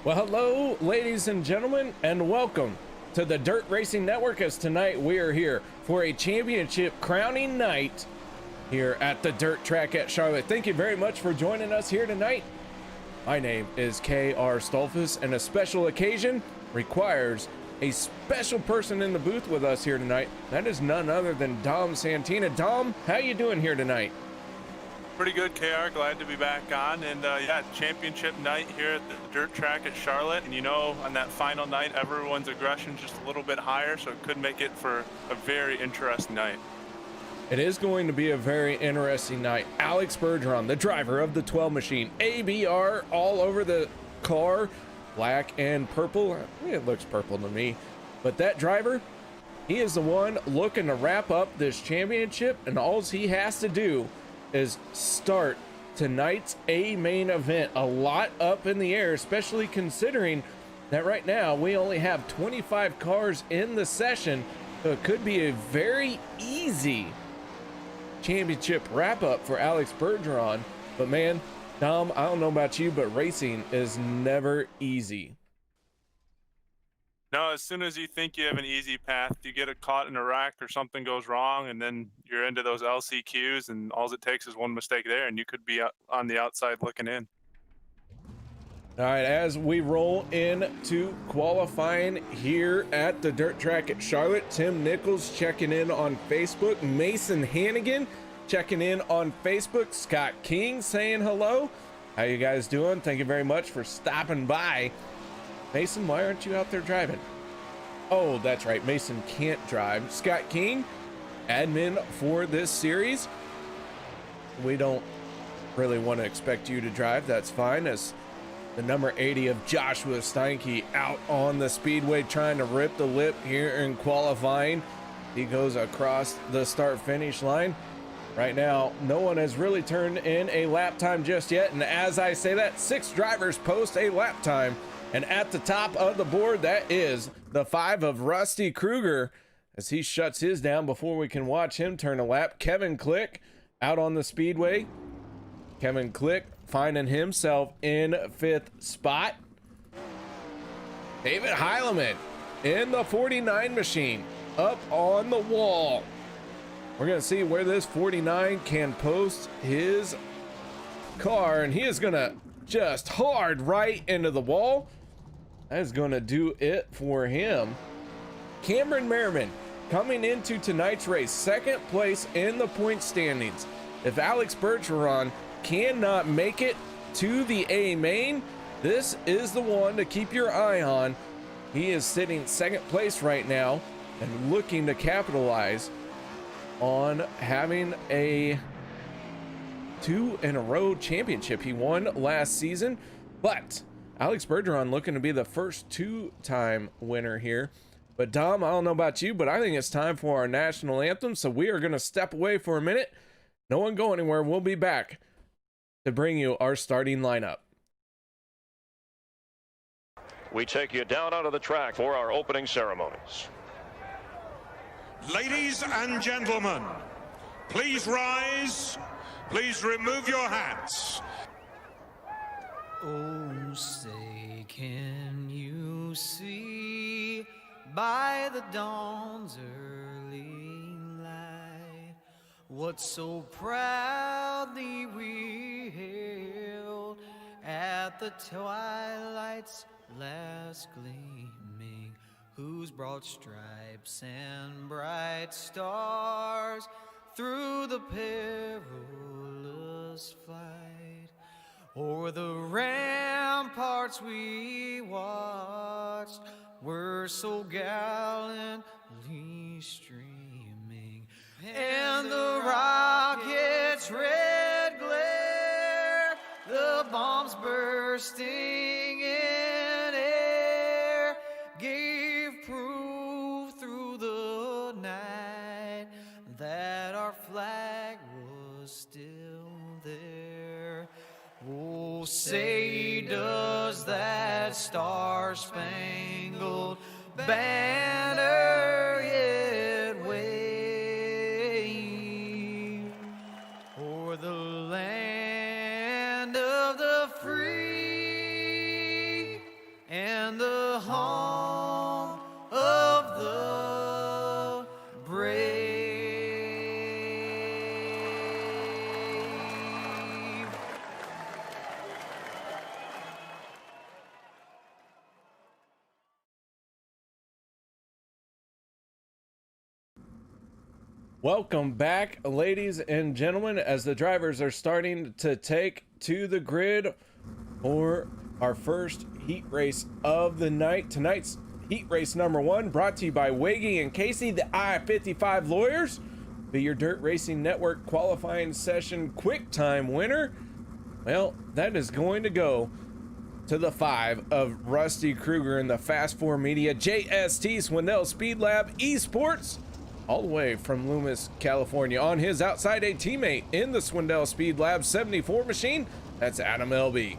Well, hello, ladies and gentlemen, and welcome to the Dirt Racing Network, as tonight we are here for a championship crowning night here at the dirt track at Charlotte. Thank you very much for joining us here tonight. My name is K.R. Stolfus, and a special occasion requires a special person in the booth with us here tonight. That is none other than Dom Santina. Dom, how you doing here tonight? Pretty good, KR. Glad to be back on. And yeah, championship night here at the dirt track at Charlotte. And you know, on that final night, everyone's aggression just a little bit higher, so it could make it for a very interesting night. It is going to be a very interesting night. Alex Bergeron, the driver of the 12 machine, ABR all over the car, black and purple. I mean, it looks purple to me, but that driver, he is the one looking to wrap up this championship, and all he has to do is start tonight's A main event. A lot up in the air, especially considering that right now we only have 25 cars in the session, so it could be a very easy championship wrap up for Alex Bergeron. But man, Dom, I don't know about you, but racing is never easy. No, as soon as you think you have an easy path, you get caught in a wreck or something goes wrong, and then you're into those LCQs, and all it takes is one mistake there, and you could be on the outside looking in. All right, as we roll into qualifying here at the dirt track at Charlotte, Tim Nichols checking in on Facebook, Mason Hannigan checking in on Facebook, Scott King saying hello. How you guys doing? Thank you very much for stopping by. Mason, why aren't you out there driving? Oh, that's right, Mason can't drive. Scott King, admin for this series. We don't really want to expect you to drive. That's fine, as the number 80 of Joshua Steinke out on the speedway trying to rip the lip here in qualifying. He goes across the start finish line. Right now, no one has really turned in a lap time just yet. And as I say that, 6 drivers post a lap time. And at the top of the board, that is the 5 of Rusty Kruger, as he shuts his down before we can watch him turn a lap. Kevin Click out on the speedway. Kevin Click finding himself in 5th spot. David Heileman in the 49 machine up on the wall. We're going to see where this 49 can post his car, and he is going to just hard right into the wall. That is going to do it for him. Cameron Merriman coming into tonight's race, 2nd place in the point standings. If Alex Bergeron cannot make it to the A main, this is the one to keep your eye on. He is sitting 2nd place right now and looking to capitalize on having a 2-in-a-row championship. He won last season, but Alex Bergeron looking to be the first 2-time winner here. But Dom, I don't know about you, but I think it's time for our national anthem, so we are going to step away for a minute. No one go anywhere. We'll be back to bring you our starting lineup. We take you down onto the track for our opening ceremonies. Ladies and gentlemen, please rise. Please remove your hats. Oh, say, can you see by the dawn's early light what so proudly we hailed at the twilight's last gleaming, whose broad stripes and bright stars through the perilous flight o'er the ramparts we watched were so gallantly streaming, and the rocket's red glare, the bombs bursting in air, gave proof through the night that our flag was still there. Oh, say does that star-spangled banner yet wave o'er the land of the free Welcome back, ladies and gentlemen, as the drivers are starting to take to the grid for our first heat race of the night. Tonight's heat race number 1, brought to you by Wiggy and Casey, the I-55 lawyers, be your Dirt Racing Network qualifying session quick time winner. Well, that is going to go to the 5 of Rusty Kruger in the Fast 4 Media JST Swindell Speed Lab Esports, all the way from Loomis, California. On his outside, a teammate in the Swindell Speed Lab 74 machine, that's Adam Elby.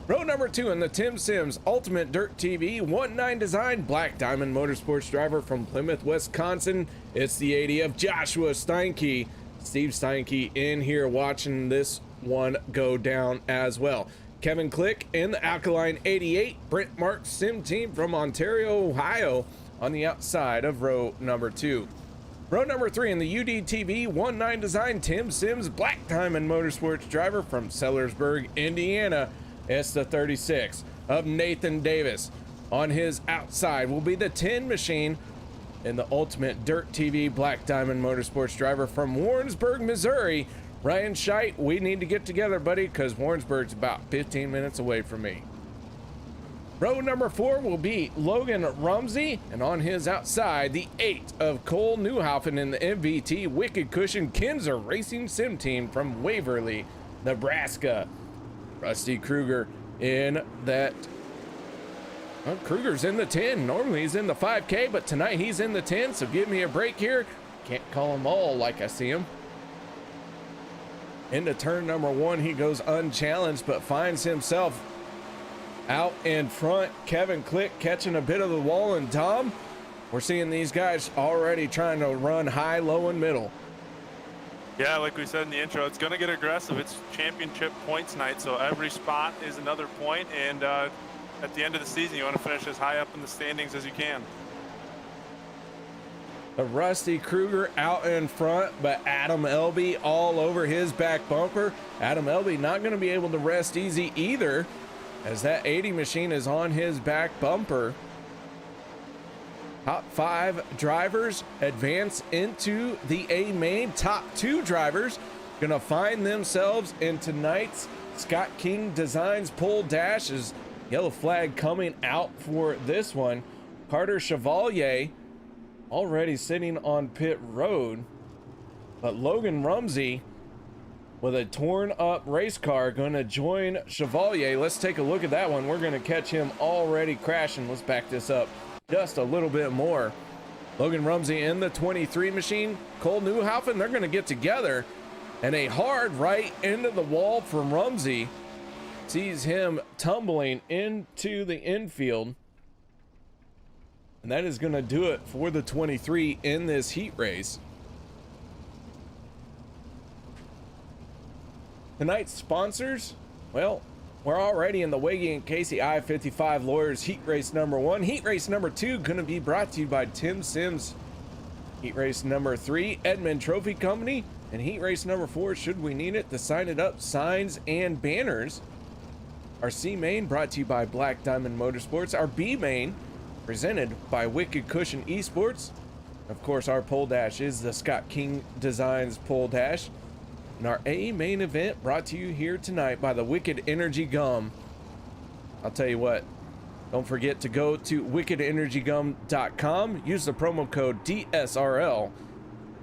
Row number 2 in the Tim Sims Ultimate Dirt TV 1-9 Design Black Diamond Motorsports driver from Plymouth, Wisconsin, it's the 80 of Joshua Steinke. Steve Steinke in here watching this one go down as well. Kevin Click in the Alkaline 88 Brent Marks Sim Team from Ontario, Ohio, on the outside of row number 2. Row number 3 in the UDTV 1-9 Design Tim Sims Black Diamond Motorsports driver from Sellersburg, Indiana. It's the 36 of Nathan Davis. On his outside will be the 10 machine in the Ultimate Dirt TV Black Diamond Motorsports driver from Warrensburg, Missouri. Ryan Scheit, we need to get together, buddy, because Warrensburg's about 15 minutes away from me. Row number 4 will be Logan Rumsey, and on his outside, the 8 of Cole Newhoffen in the MVT Wicked Cushion Kinzer Racing Sim Team from Waverly, Nebraska. Rusty Kruger in that. Well, Kruger's in the 10. Normally he's in the 5K, but tonight he's in the 10, so give me a break here. Can't call them all like I see him. Into turn number 1, he goes unchallenged, but finds himself out in front. Kevin Click catching a bit of the wall, and Dom, we're seeing these guys already trying to run high, low, and middle. Yeah, like we said in the intro, it's going to get aggressive. It's championship points night, so every spot is another point, and at the end of the season, you want to finish as high up in the standings as you can. The Rusty Kruger out in front, but Adam Elby all over his back bumper. Adam Elby not going to be able to rest easy either, as that 80 machine is on his back bumper. Top 5 drivers advance into the A main. Top 2 drivers gonna find themselves in tonight's Scott King Designs pole dash. Is yellow flag coming out for this one. Carter Chevalier already sitting on pit road, but Logan Rumsey with a torn up race car gonna join Chevalier. Let's take a look at that one. We're gonna catch him already crashing. Let's back this up just a little bit more. Logan Rumsey in the 23 machine. Cole Newhoffen, they're gonna get together, and a hard right into the wall from Rumsey sees him tumbling into the infield. And that is gonna do it for the 23 in this heat race. Tonight's sponsors, well, we're already in the Wiggy and Casey I-55 Lawyers Heat Race number 1. Heat Race number 2 going to be brought to you by Tim Sims. Heat Race number 3, Edmond Trophy Company. And Heat Race number 4, should we need it, the Sign It Up signs and banners. Our C main brought to you by Black Diamond Motorsports. Our B main presented by Wicked Cushion Esports. Of course, our pole dash is the Scott King Designs pole dash. And our A main event brought to you here tonight by the Wicked Energy Gum. I'll tell you what, don't forget to go to wickedenergygum.com. Use the promo code DSRL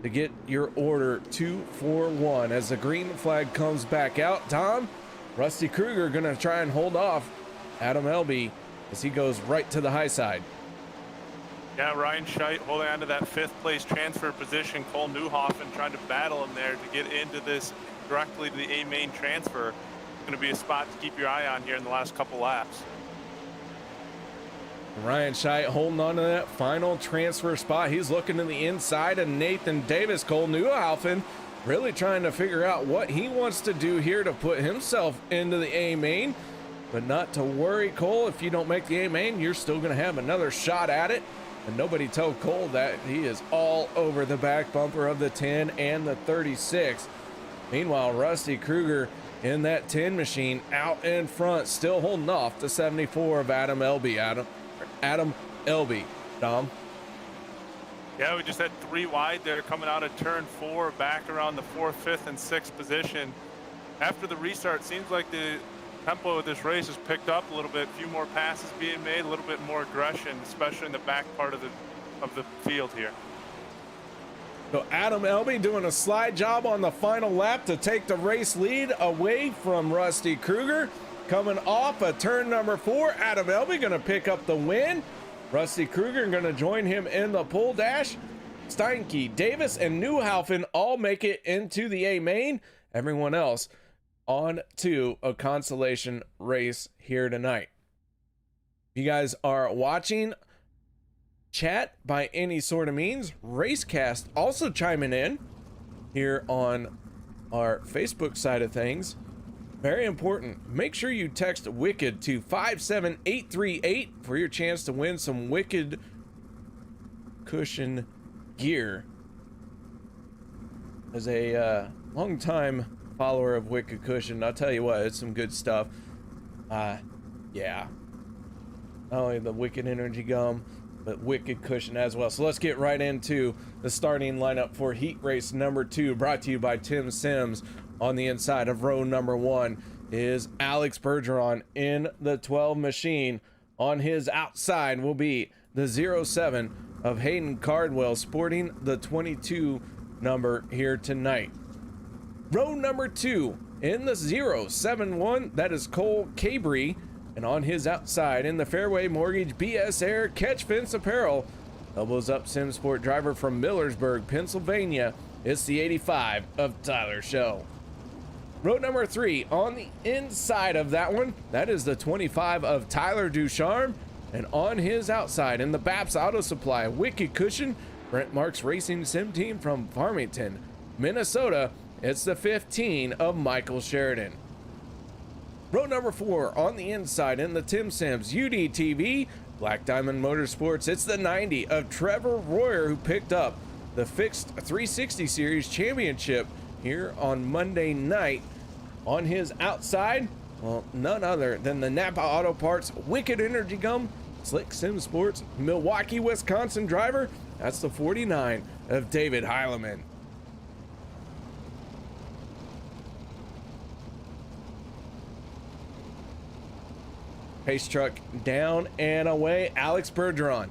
to get your order 2 for 1. As the green flag comes back out, Tom, Rusty Kruger gonna try and hold off Adam Elby as he goes right to the high side. Yeah, Ryan Scheit holding on to that 5th place transfer position. Cole Newhoffen trying to battle him there to get into this directly to the A main transfer. It's going to be a spot to keep your eye on here in the last couple laps. Ryan Scheit holding on to that final transfer spot. He's looking to the inside of Nathan Davis. Cole Newhoffen really trying to figure out what he wants to do here to put himself into the A main. But not to worry, Cole, if you don't make the A main, you're still going to have another shot at it. And nobody told Cole that. He is all over the back bumper of the 10 and the 36. Meanwhile, Rusty Kruger in that 10 machine out in front, still holding off the 74 of Adam Elby. Adam Elby, Dom. Yeah, we just had 3 wide there coming out of turn 4, back around the 4th, 5th, and 6th position. After the restart, seems like the tempo of this race has picked up a little bit. A few more passes being made, a little bit more aggression, especially in the back part of the field here. So Adam Elby doing a slide job on the final lap to take the race lead away from Rusty Kruger. Coming off a turn number 4, Adam Elby going to pick up the win. Rusty Kruger going to join him in the pole dash. Steinke, Davis, and Newhaufen all make it into the A main. Everyone else on to a consolation race here tonight. If you guys are watching, chat by any sort of means. Racecast also chiming in here on our Facebook side of things. Very important. Make sure you text WICKED to 57838 for your chance to win some Wicked cushion gear. As a long-time follower of Wicked Cushion, I'll tell you what, it's some good stuff. Yeah. Not only the Wicked Energy Gum, but Wicked Cushion as well. So let's get right into the starting lineup for heat race number 2, brought to you by Tim Sims. On the inside of row number 1 is Alex Bergeron in the 12 machine. On his outside will be the 07 of Hayden Cardwell, sporting the 22 number here tonight. Row number 2 in the 071, that is Cole Cabry. And on his outside in the Fairway Mortgage BS Air Catch Fence Apparel, elbows up Sim Sport driver from Millersburg, Pennsylvania, it's the 85 of Tyler Schell. Row number 3 on the inside of that one, that is the 25 of Tyler Ducharme. And on his outside in the Baps Auto Supply Wicked Cushion, Brent Marks Racing Sim Team from Farmington, Minnesota, it's the 15 of Michael Sheridan. Row number 4 on the inside in the Tim Sims UDTV Black Diamond Motorsports, it's the 90 of Trevor Royer, who picked up the fixed 360 series championship here on Monday night. On his outside, well, none other than the Napa Auto Parts Wicked Energy Gum Slick Sim Sports Milwaukee, Wisconsin driver, that's the 49 of David Heileman. Pace truck down and away. Alex Bergeron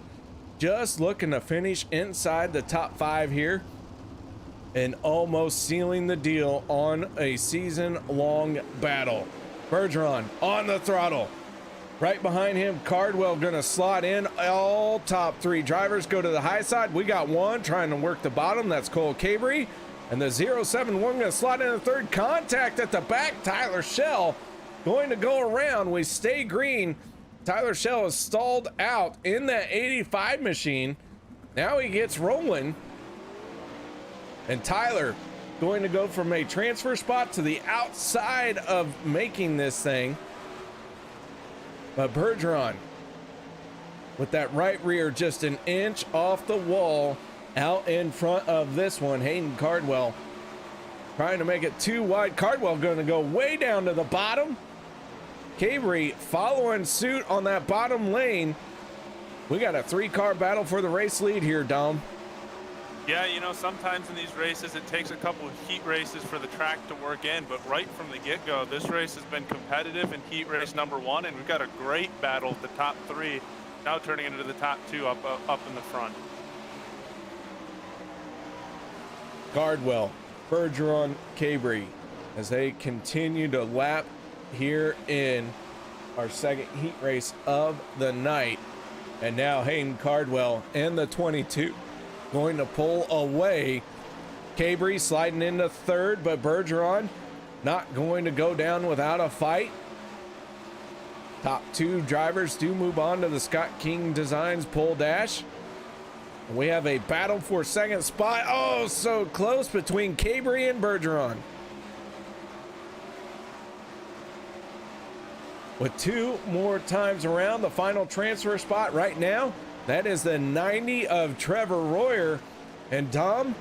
just looking to finish inside the top 5 here and almost sealing the deal on a season-long battle. Bergeron on the throttle. Right behind him, Cardwell gonna slot in. All top 3 drivers go to the high side. We got one trying to work the bottom. That's Cole Cabry. And the 071 gonna slot in a third. Contact at the back. Tyler Schell going to go around. We stay green. Tyler Schell is stalled out in that 85 machine. Now he gets rolling. And Tyler going to go from a transfer spot to the outside of making this thing. But Bergeron with that right rear just an inch off the wall out in front of this one. Hayden Cardwell trying to make it too wide. Cardwell going to go way down to the bottom. Cabry following suit on that bottom lane. We got a 3-car battle for the race lead here, Dom. Yeah, you know, sometimes in these races it takes a couple of heat races for the track to work in, but right from the get-go, this race has been competitive in heat race number 1, and we've got a great battle at the top 3, now turning into the top 2 up in the front. Cardwell, Bergeron, Cabry, as they continue to lap here in our second heat race of the night. And now Hayden Cardwell and the 22 going to pull away. Cabry sliding into third, but Bergeron not going to go down without a fight. Top 2 drivers do move on to the Scott King Designs pole dash. We have a battle for second spot. Oh, so close between Cabry and Bergeron. With 2 more times around, the final transfer spot right now, that is the 90 of Trevor Royer. And Dom,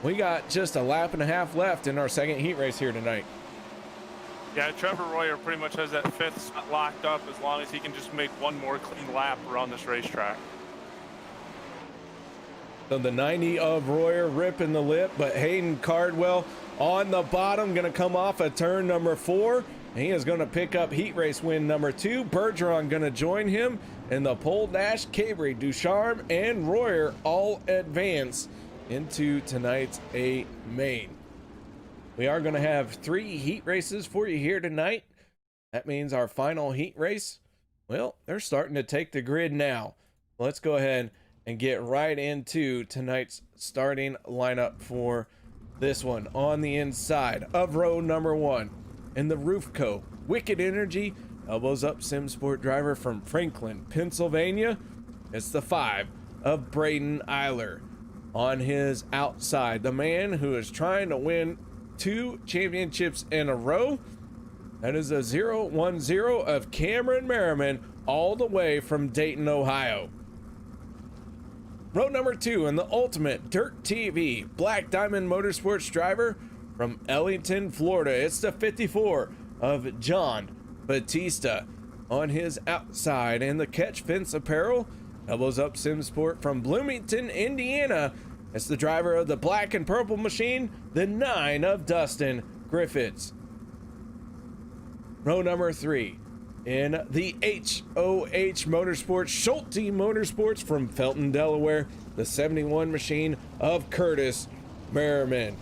we got just a lap and a half left in our second heat race here tonight. Yeah, Trevor Royer pretty much has that 5th spot locked up as long as he can just make one more clean lap around this racetrack. So the 90 of Royer ripping the lip, but Hayden Cardwell on the bottom, going to come off of turn number 4. He is going to pick up heat race win number 2. Bergeron going to join him in the pole dash. Cabri, Ducharme, and Royer all advance into tonight's A main. We are going to have 3 heat races for you here tonight. That means our final heat race, well, they're starting to take the grid now. Let's go ahead and get right into tonight's starting lineup for this one. On the inside of row number 1 in the Roofco, Wicked Energy, elbows up sim sport driver from Franklin, Pennsylvania. It's the 5 of Braden Eiler. On his outside, the man who is trying to win 2 championships in a row. That is a 010 of Cameron Merriman, all the way from Dayton, Ohio. Row number 2 in the Ultimate Dirt TV, Black Diamond Motorsports driver from Ellington, Florida. It's the 54 of John Batista. On his outside in the Catch Fence Apparel, elbows up sim sport from Bloomington, Indiana. It's the driver of the black and purple machine, the 9 of Dustin Griffiths. Row number 3 in the HOH Motorsports, Schulte Motorsports from Felton, Delaware, the 71 machine of Curtis Merriman.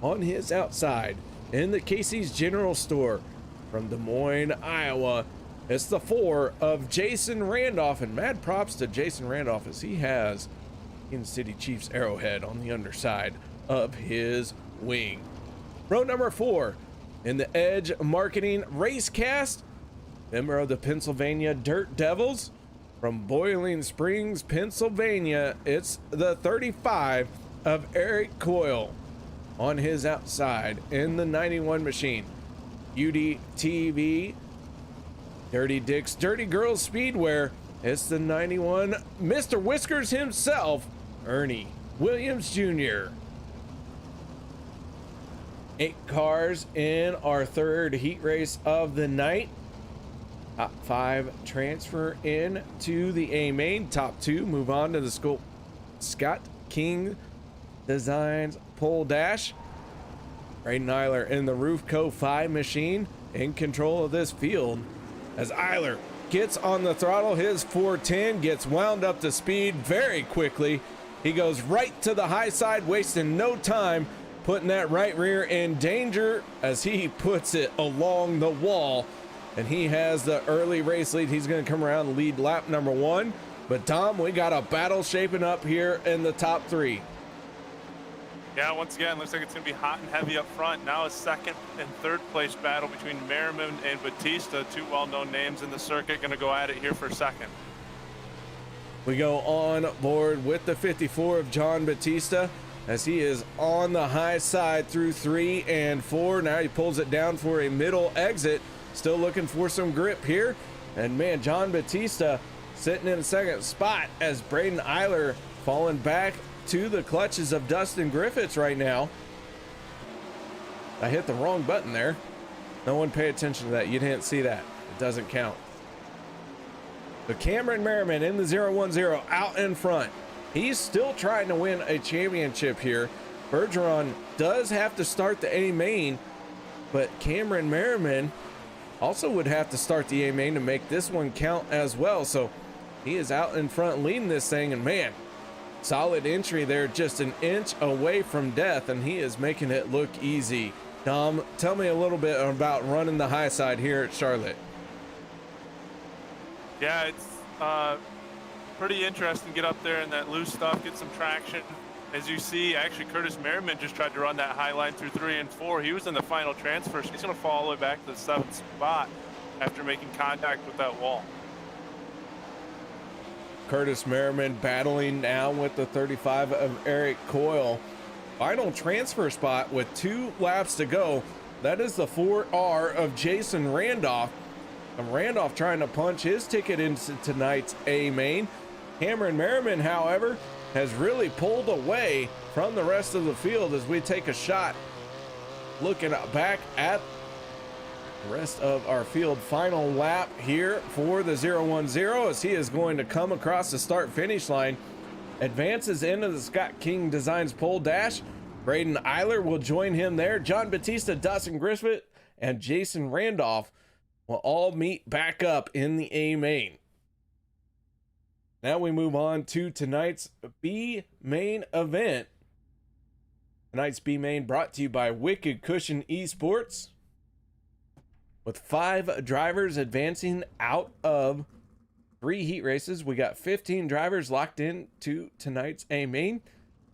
On his outside in the Casey's General Store from Des Moines, Iowa, it's the 4 of Jason Randolph, and mad props to Jason Randolph as he has Kansas City Chiefs arrowhead on the underside of his wing. Row number 4 in the Edge Marketing Racecast, member of the Pennsylvania Dirt Devils from Boiling Springs, Pennsylvania. It's the 35 of Eric Coyle. On his outside in the 91 machine, UDTV Dirty Dicks Dirty Girls Speedwear. It's the 91 Mr. Whiskers himself, Ernie Williams Jr. 8 cars in our 3rd heat race of the night. Top 5 transfer in to the A main. Top 2 move on to the Scott King Designs pole dash. Braden Eiler in the Roofco 5 machine in control of this field as Eiler gets on the throttle. His 410 gets wound up to speed very quickly. He goes right to the high side, wasting no time, putting that right rear in danger as he puts it along the wall. And he has the early race lead. He's going to come around and lead lap number 1. But Tom, we got a battle shaping up here in the top 3. Yeah, once again, looks like it's going to be hot and heavy up front. Now a 2nd and 3rd place battle between Merriman and Batista, 2 well-known names in the circuit, going to go at it here for 2nd. We go on board with the 54 of John Batista as he is on the high side through 3 and 4. Now he pulls it down for a middle exit. Still looking for some grip here. And man, John Batista sitting in 2nd spot as Braden Eiler falling back to the clutches of Dustin Griffiths right now. I hit the wrong button there. No one pay attention to that. You didn't see that. It doesn't count. But Cameron Merriman in the 010 out in front. He's still trying to win a championship here. Bergeron does have to start the A main, but Cameron Merriman also would have to start the A main to make this one count as well. So he is out in front leading this thing, and man, solid entry there, just an inch away from death, and he is making it look easy. Dom, tell me a little bit about running the high side here at Charlotte. Yeah, it's pretty interesting. Get up there in that loose stuff, get some traction. As you see, actually Curtis Merriman just tried to run that high line through 3 and 4. He was in the final transfer, so he's going to fall all the way back to the 7th spot after making contact with that wall. Curtis Merriman battling now with the 35 of Eric Coyle. Final transfer spot with 2 laps to go. That is the 4R of Jason Randolph. And Randolph trying to punch his ticket into tonight's A main. Cameron Merriman, however, has really pulled away from the rest of the field as we take a shot looking back at the rest of our field. Final lap here for the 010 as he is going to come across the start finish line advances into the Scott King Designs pole dash. Braden Eiler will join him there. John Batista, Dustin Griffith, and Jason Randolph will all meet back up in the A main. Now we move on to tonight's B main event. Tonight's B main brought to you by Wicked Cushion Esports. With 5 drivers advancing out of 3 heat races, we got 15 drivers locked in to tonight's A main.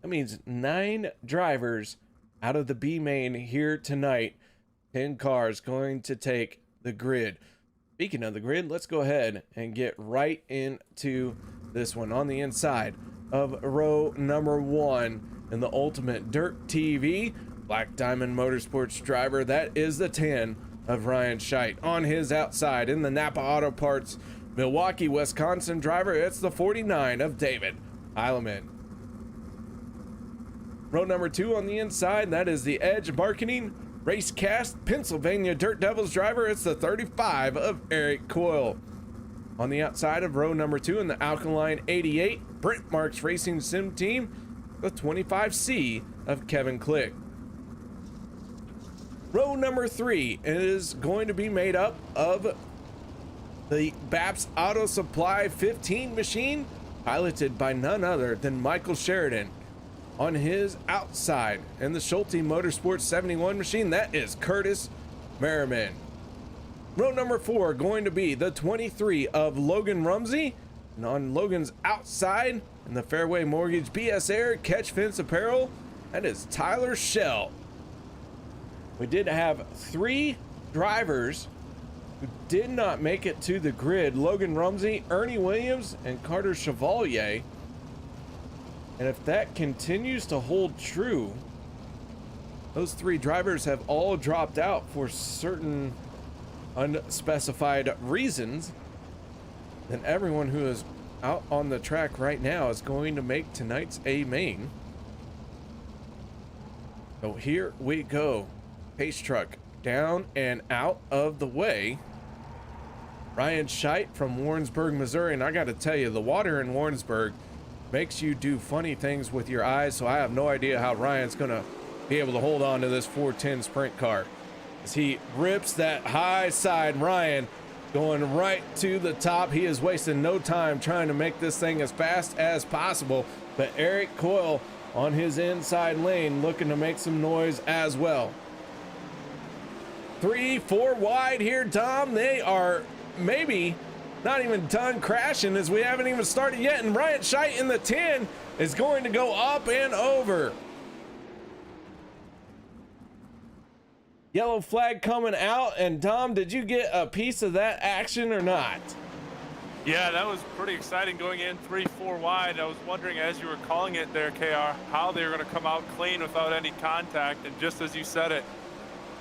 That means 9 drivers out of the B main here tonight. 10 cars going to take the grid. Speaking of the grid, let's go ahead and get right into this one. On the inside of row number 1 in the Ultimate Dirt TV, Black Diamond Motorsports driver, that is the 10 of Ryan Scheit. On his outside in the Napa Auto Parts Milwaukee, Wisconsin driver, it's the 49 of David Heilemann. Row number 2 on the inside, that is the Edge Marketing Racecast Pennsylvania Dirt Devils driver, it's the 35 of Eric Coyle. On the outside of row number 2 in the Alkaline 88 Brent Marks Racing Sim Team, the 25C of Kevin Click. Row number 3 is going to be made up of the BAPS Auto Supply 15 machine, piloted by none other than Michael Sheridan. On his outside in the Schulte Motorsports 71 machine, that is Curtis Merriman. Row number 4 going to be the 23 of Logan Rumsey, and on Logan's outside in the Fairway Mortgage BS Air Catch Fence Apparel, that is Tyler Schell. We did have 3 drivers who did not make it to the grid: Logan Rumsey, Ernie Williams, and Carter Chevalier. And if that continues to hold true, those 3 drivers have all dropped out for certain unspecified reasons, then everyone who is out on the track right now is going to make tonight's A main. So here we go. Pace truck down and out of the way. Ryan Scheit from Warrensburg, Missouri. And I got to tell you, the water in Warrensburg makes you do funny things with your eyes, so I have no idea how Ryan's gonna be able to hold on to this 410 sprint car as he rips that high side. Ryan going right to the top. He is wasting no time trying to make this thing as fast as possible, but Eric Coyle on his inside lane looking to make some noise as well. 3, 4 wide here, Tom. They are maybe not even done crashing as we haven't even started yet, and Ryan Scheit in the 10 is going to go up and over. Yellow flag coming out, and Tom, did you get a piece of that action or not? Yeah, that was pretty exciting going in 3, 4 wide. I was wondering, as you were calling it there, KR, how they were going to come out clean without any contact, and just as you said it,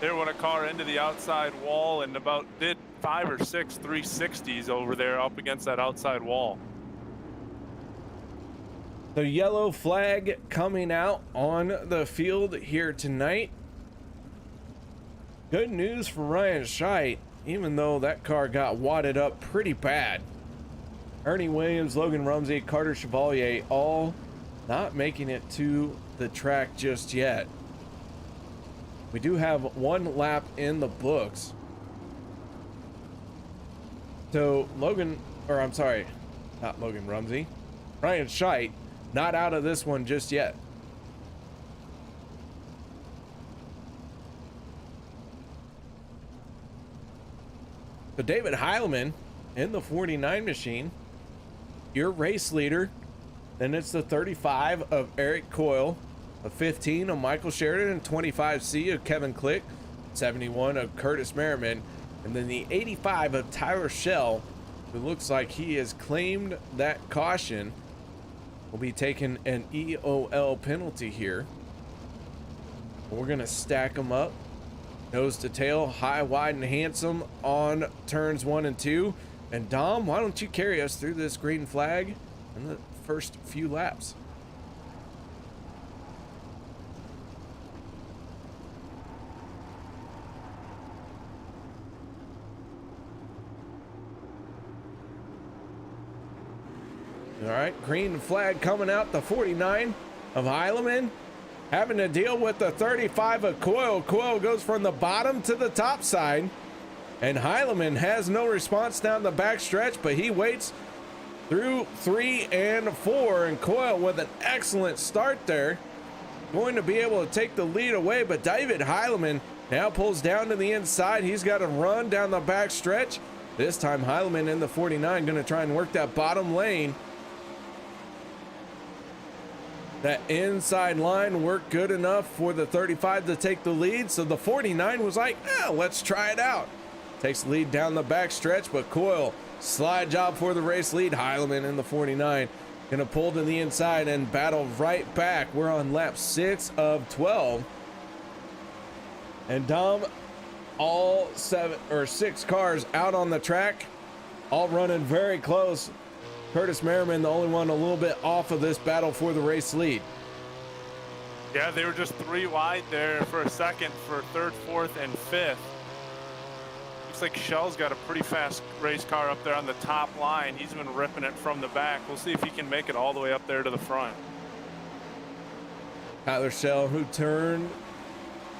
they went a car into the outside wall and about did 5 or 6 360s over there up against that outside wall. The yellow flag coming out on the field here tonight. Good news for Ryan Scheit, even though that car got wadded up pretty bad. Ernie Williams, Logan Rumsey, Carter Chevalier, all not making it to the track just yet. We do have 1 lap in the books. So Logan, or I'm sorry, not Logan Rumsey, Ryan Scheit, not out of this one just yet. So David Heilemann in the 49 machine, your race leader. Then it's the 35 of Eric Coyle, a 15 of Michael Sheridan, and 25C of Kevin Click, 71 of Curtis Merriman, and then the 85 of Tyler Schell, who looks like he has claimed that caution, will be taking an EOL penalty here. We're gonna stack them up, nose to tail, high, wide, and handsome on turns 1 and 2. And Dom, why don't you carry us through this green flag in the first few laps? All right, green flag coming out, the 49 of Heilemann, having to deal with the 35 of Coyle. Coyle goes from the bottom to the top side, and Heilemann has no response down the back stretch, but he waits through 3 and 4, and Coyle with an excellent start there, going to be able to take the lead away, but David Heilemann now pulls down to the inside. He's got to run down the back stretch. This time Heilemann in the 49 going to try and work that bottom lane. That inside line worked good enough for the 35 to take the lead, so the 49 was like, let's try it out. Takes the lead down the back stretch, but Coyle, slide job for the race lead. Heilemann in the 49 gonna pull to the inside and battle right back. We're on lap 6 of 12, and Dom, all 6 cars out on the track, all running very close. Curtis Merriman, the only one a little bit off of this battle for the race lead. Yeah, they were just 3 wide there for a second for 3rd, 4th, and 5th. Looks like Shell's got a pretty fast race car up there on the top line. He's been ripping it from the back. We'll see if he can make it all the way up there to the front. Tyler Shell, who turned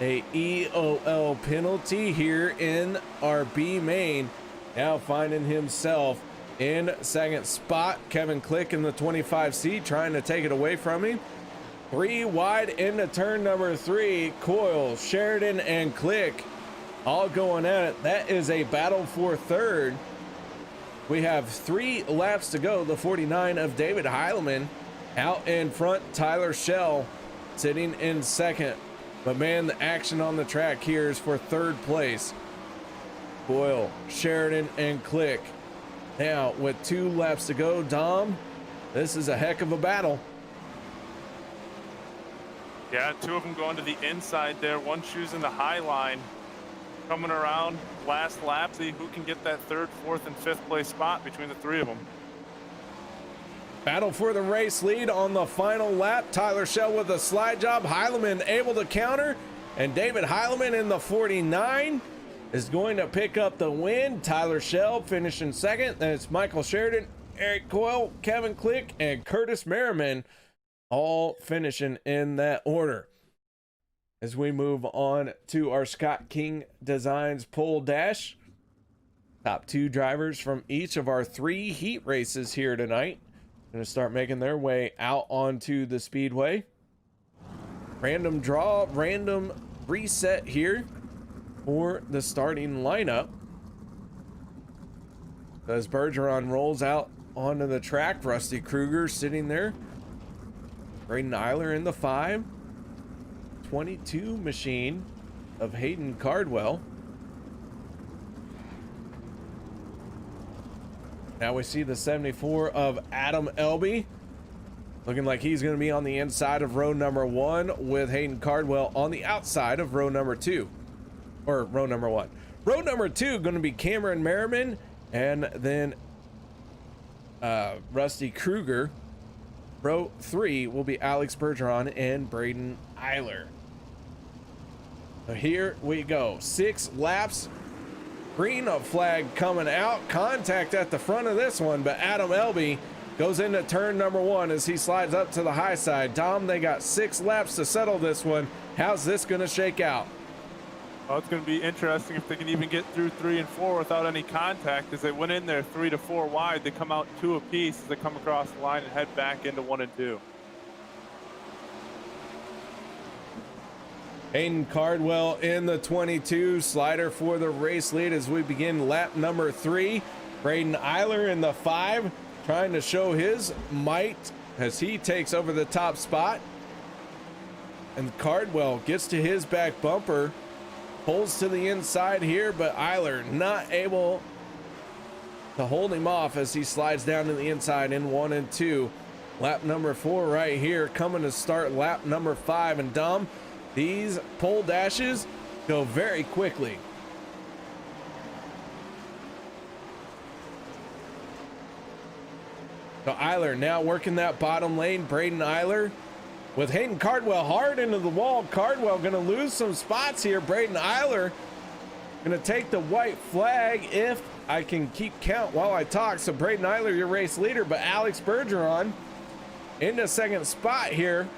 a EOL penalty here in our B main, now finding himself in 2nd spot. Kevin Click in the 25C trying to take it away from him. 3 wide into turn number 3. Coyle, Sheridan, and Click all going at it. That is a battle for 3rd. We have 3 laps to go. The 49 of David Heilemann out in front. Tyler Shell sitting in 2nd. But man, the action on the track here is for 3rd place. Coyle, Sheridan, and Click. Now, with 2 laps to go, Dom, this is a heck of a battle. Yeah, 2 of them going to the inside there. One choosing the high line. Coming around last lap, see who can get that 3rd, 4th, and 5th place spot between the 3 of them. Battle for the race lead on the final lap. Tyler Shell with a slide job. Heilemann able to counter, and David Heilemann in the 49 is going to pick up the win. Tyler Shell finishing 2nd. Then it's Michael Sheridan, Eric Coyle, Kevin Click, and Curtis Merriman all finishing in that order. As we move on to our Scott King Designs pole dash, top 2 drivers from each of our 3 heat races here tonight going to start making their way out onto the speedway. Random draw, random reset here for the starting lineup as Bergeron rolls out onto the track. Rusty Kruger sitting there. Braden Eiler in the 5. 22 machine of Hayden Cardwell. Now we see the 74 of Adam Elby, looking like he's going to be on the inside of row number 1 with Hayden Cardwell on the outside of row number 2, or row number 1. Row number 2 going to be Cameron Merriman, and then Rusty Kruger. Row 3 will be Alex Bergeron and Braden Eiler. So here we go. 6 laps. Green flag coming out. Contact at the front of this one, but Adam Elby goes into turn number 1 as he slides up to the high side. Dom, they got 6 laps to settle this one. How's this going to shake out? Oh, it's going to be interesting if they can even get through 3 and 4 without any contact. As they went in there 3 to 4 wide, they come out 2 apiece as they come across the line and head back into 1 and 2. Hayden Cardwell in the 22, slider for the race lead as we begin lap number 3. Braden Eiler in the 5, trying to show his might as he takes over the top spot. And Cardwell gets to his back bumper, pulls to the inside here, but Eiler not able to hold him off as he slides down to the inside in 1 and 2. Lap number 4 right here, coming to start lap number 5. And Dom, these pole dashes go very quickly. So Eiler now working that bottom lane. Braden Eiler with Hayden Cardwell hard into the wall. Cardwell going to lose some spots here. Braden Eiler going to take the white flag if I can keep count while I talk. So Braden Eiler, your race leader, but Alex Bergeron into second spot here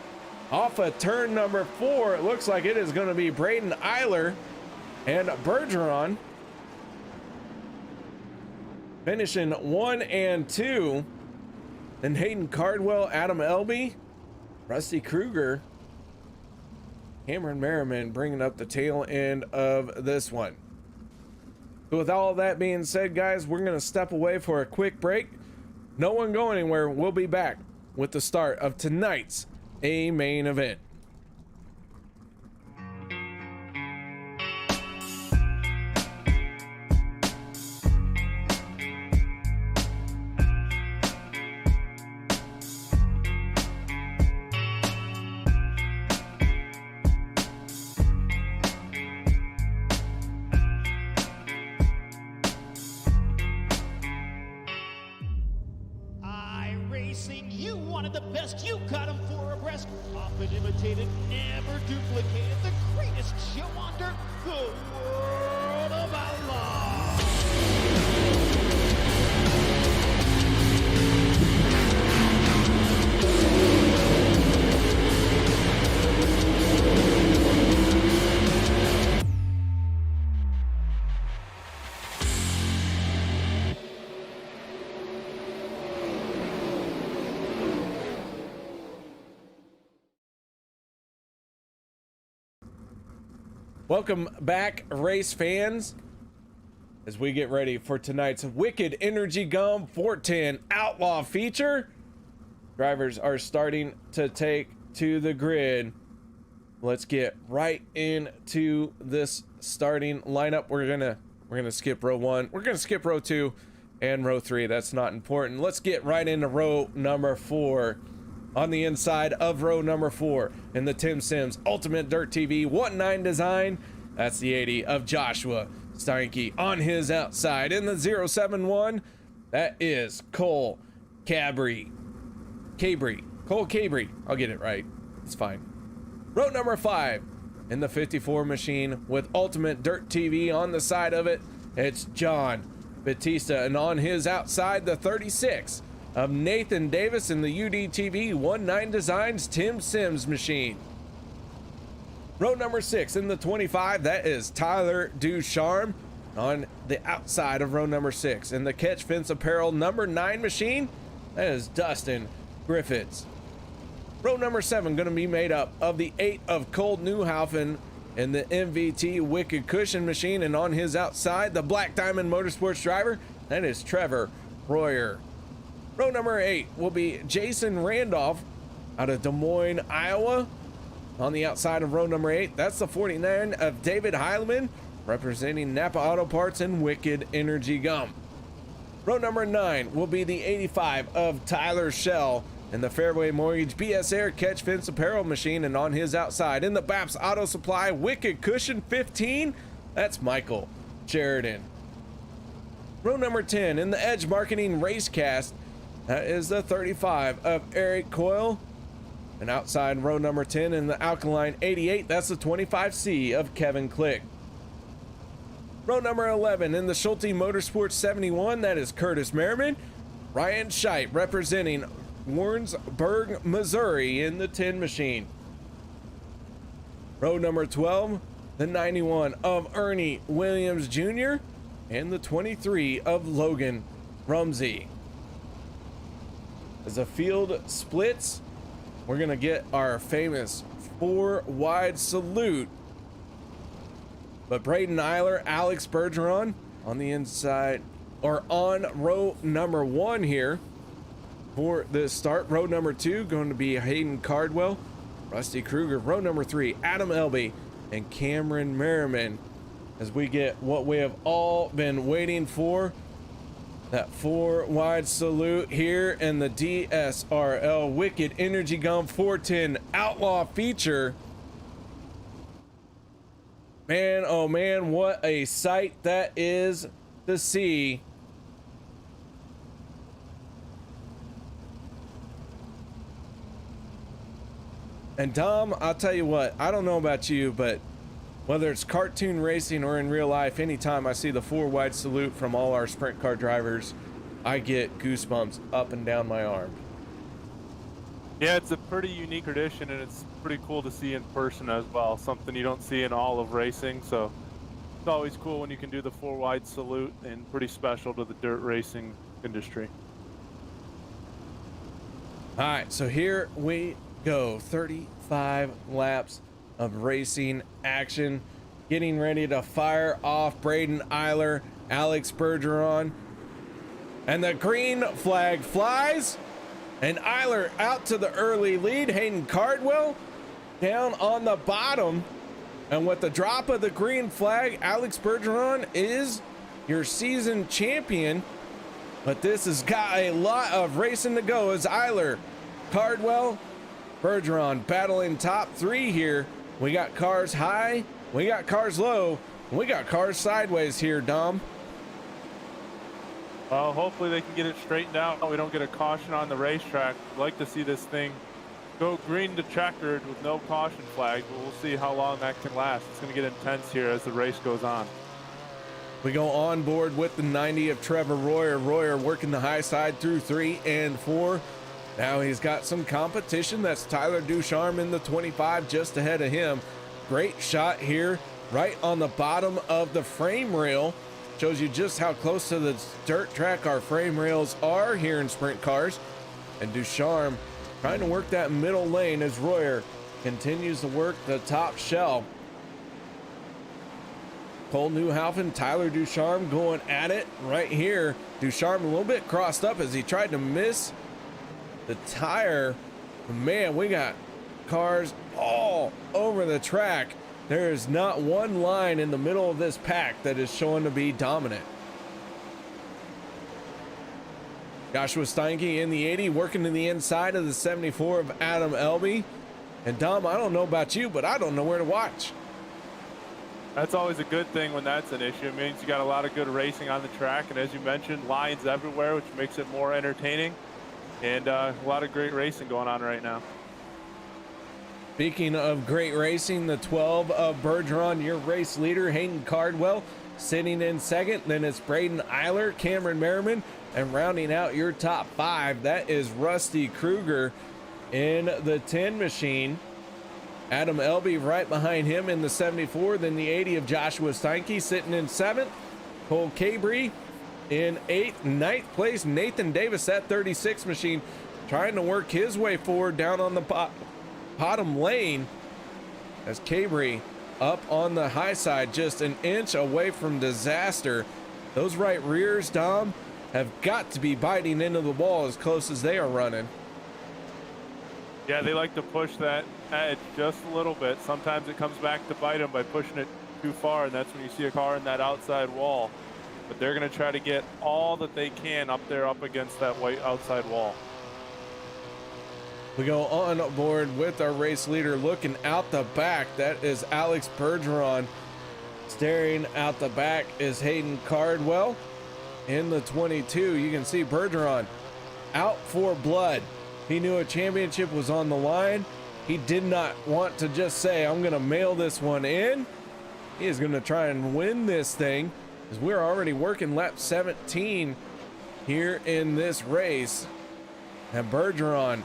off of turn number 4. It looks like it is going to be Braden Eiler and Bergeron finishing 1 and 2. Then Hayden Cardwell, Adam Elby, Rusty Kruger, Cameron Merriman bringing up the tail end of this one. So with all of that being said, guys, we're going to step away for a quick break. No one go anywhere. We'll be back with the start of tonight's main event. You wanted the best, you got him 4 abreast. Often imitated, never duplicated. The greatest show on dirt, the World of Outlaw. Welcome back, race fans, as we get ready for tonight's Wicked Energy Gum 410 Outlaw feature. Drivers are starting to take to the grid. Let's get right into this starting lineup. We're gonna skip row 1. We're gonna skip row 2 and row 3. That's not important. Let's get right into row number 4. On the inside of row number 4 in the Tim Sims Ultimate Dirt TV 1.9 design, that's the 80 of Joshua Steinke. On his outside in the 071, that is Cole Cabry. Cole Cabry. I'll get it right. It's fine. Row number 5 in the 54 machine with Ultimate Dirt TV on the side of it, it's John Batista. And on his outside, the 36 of Nathan Davis in the UDTV 1.9 Designs Tim Sims machine. Row number 6 in the 25, that is Tyler Ducharme. On the outside of row number 6 in the Catch Fence Apparel number 9 machine, that is Dustin Griffiths. Row number 7 going to be made up of the 8 of Cole Newhaufen in the MVT Wicked Cushion machine, and on his outside, the Black Diamond Motorsports driver, that is Trevor Royer. Row number 8 will be Jason Randolph out of Des Moines, Iowa. On the outside of row number 8, that's the 49 of David Heileman, representing Napa Auto Parts and Wicked Energy Gum. Row number 9 will be the 85 of Tyler Shell in the Fairway Mortgage BS Air Catch Fence Apparel machine, and on his outside in the BAPS Auto Supply Wicked Cushion 15, that's Michael Sheridan. Row number 10 in the Edge Marketing Racecast, that is the 35 of Eric Coyle. And outside row number 10 in the Alkaline 88, that's the 25C of Kevin Click. Row number 11 in the Schulte Motorsports 71, that is Curtis Merriman. Ryan Scheidt representing Warrensburg, Missouri in the 10 machine. Row number 12, the 91 of Ernie Williams Jr. and the 23 of Logan Rumsey. As the field splits, we're gonna get our famous 4 wide salute. But Braden Eiler, Alex Bergeron on the inside, or on row number 1 here for the start. Row number 2 going to be Hayden Cardwell, Rusty Kruger. Row number 3, Adam Elby and Cameron Merriman, as we get what we have all been waiting for, that 4 wide salute here in the DSRL Wicked Energy Gum 410 Outlaw feature. Man, oh man, what a sight that is to see. And Dom, I'll tell you what, I don't know about you, but Whether it's cartoon racing or in real life, anytime I see the 4 wide salute from all our sprint car drivers, I get goosebumps up and down my arm. Yeah, it's a pretty unique tradition, and it's pretty cool to see in person as well. Something you don't see in all of racing, so it's always cool when you can do the 4 wide salute, and pretty special to the dirt racing industry. All right, so here we go. 35 laps of racing action, getting ready to fire off. Braden Eiler, Alex Bergeron, and the green flag flies, and Eiler out to the early lead. Hayden Cardwell down on the bottom, and with the drop of the green flag, Alex Bergeron is your season champion. But this has got a lot of racing to go as Eiler, Cardwell, Bergeron battling top 3 here. We got cars high, we got cars low, and we got cars sideways here, Dom. Well, hopefully they can get it straightened out. We don't get a caution on the racetrack. I'd like to see this thing go green to checkered with no caution flag, but we'll see how long that can last. It's going to get intense here as the race goes on. We go on board with the 90 of Trevor Royer. Royer working the high side through 3 and 4. Now he's got some competition. That's Tyler Ducharme in the 25 just ahead of him. Great shot here right on the bottom of the frame rail. Shows you just how close to the dirt track our frame rails are here in sprint cars. And Ducharme trying to work that middle lane as Royer continues to work the top shell. Cole Newhoffen, Tyler Ducharme going at it right here. Ducharme a little bit crossed up as he tried to miss the tire. Man, we got cars all over the track. There is not one line in the middle of this pack that is showing to be dominant. Joshua Steinke in the 80, working to the inside of the 74 of Adam Elby. And Dom, I don't know about you, but I don't know where to watch. That's always a good thing when that's an issue. It means you got a lot of good racing on the track, and as you mentioned, lines everywhere, which makes it more entertaining, and a lot of great racing going on right now. Speaking of great racing, the 12 of Bergeron, your race leader, Hayden Cardwell, sitting in second. Then it's Braden Eiler, Cameron Merriman, and rounding out your top 5, that is Rusty Kruger in the 10 machine. Adam Elby right behind him in the 74. Then the 80 of Joshua Steinke sitting in 7th. Cole Cabry in 8th. 9th place, Nathan Davis at 36 machine, trying to work his way forward down on the bottom lane as Cabry up on the high side, just an inch away from disaster. Those right rears, Dom, have got to be biting into the wall as close as they are running. Yeah, they like to push that edge just a little bit. Sometimes it comes back to bite them by pushing it too far, and that's when you see a car in that outside wall. But they're going to try to get all that they can up there up against that white outside wall. We go on board with our race leader looking out the back. That is Alex Bergeron. Staring out the back is Hayden Cardwell in the 22. You can see Bergeron out for blood. He knew a championship was on the line. He did not want to just say, I'm going to mail this one in. He is going to try and win this thing, because we're already working lap 17 here in this race. And Bergeron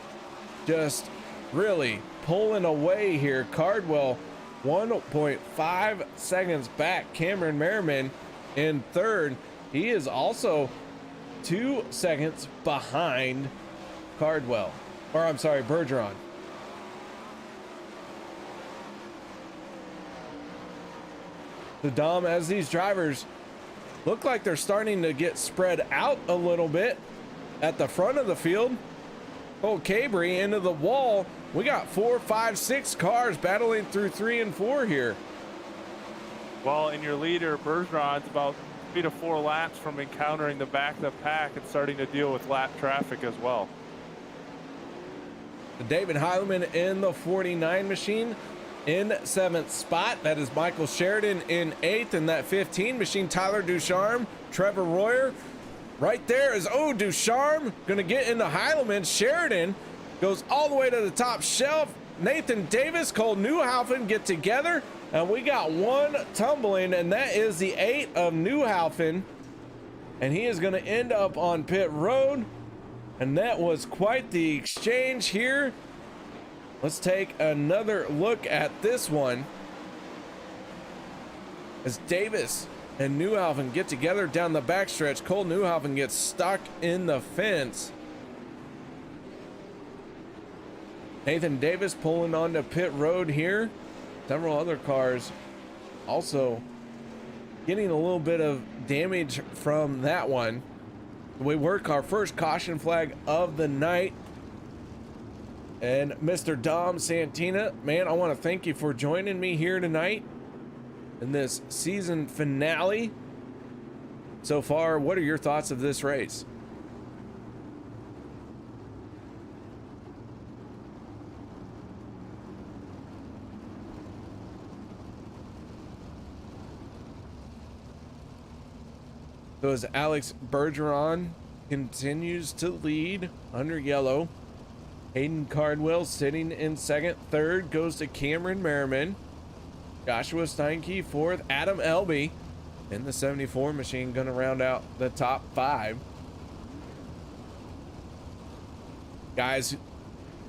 just really pulling away here. Cardwell 1.5 seconds back. Cameron Merriman in 3rd. He is also 2 seconds behind Cardwell, or I'm sorry, Bergeron. The Dom, as these drivers look like they're starting to get spread out a little bit at the front of the field. Oh, Cabry into the wall. We got 4, 5, 6 cars battling through 3 and 4 here. Well, and your leader, Bergeron's about 3 to 4 laps from encountering the back of the pack and starting to deal with lap traffic as well. David Heileman in the 49 machine in 7th spot. That is Michael Sheridan in 8th. In that 15 machine, Tyler Ducharme, Trevor Royer. Right there is, oh, Ducharme going to get into Heileman. Sheridan goes all the way to the top shelf. Nathan Davis, Cole Newhoffen get together, and we got one tumbling, and that is the 8 of Newhoffen, and he is going to end up on pit road. And that was quite the exchange here. Let's take another look at this one as Davis and Newhoffen get together down the backstretch. Cole Newhoffen gets stuck in the fence. Nathan Davis pulling onto pit road here. Several other cars also getting a little bit of damage from that one. We work our first caution flag of the night. And Mr. Dom Santina, man, I want to thank you for joining me here tonight in this season finale. So far, what are your thoughts of this race? So as Alex Bergeron continues to lead under yellow, Hayden Cardwell sitting in second. Third goes to Cameron Merriman. Joshua Steinke fourth. Adam Elby in the 74 machine going to round out the top 5. Guys,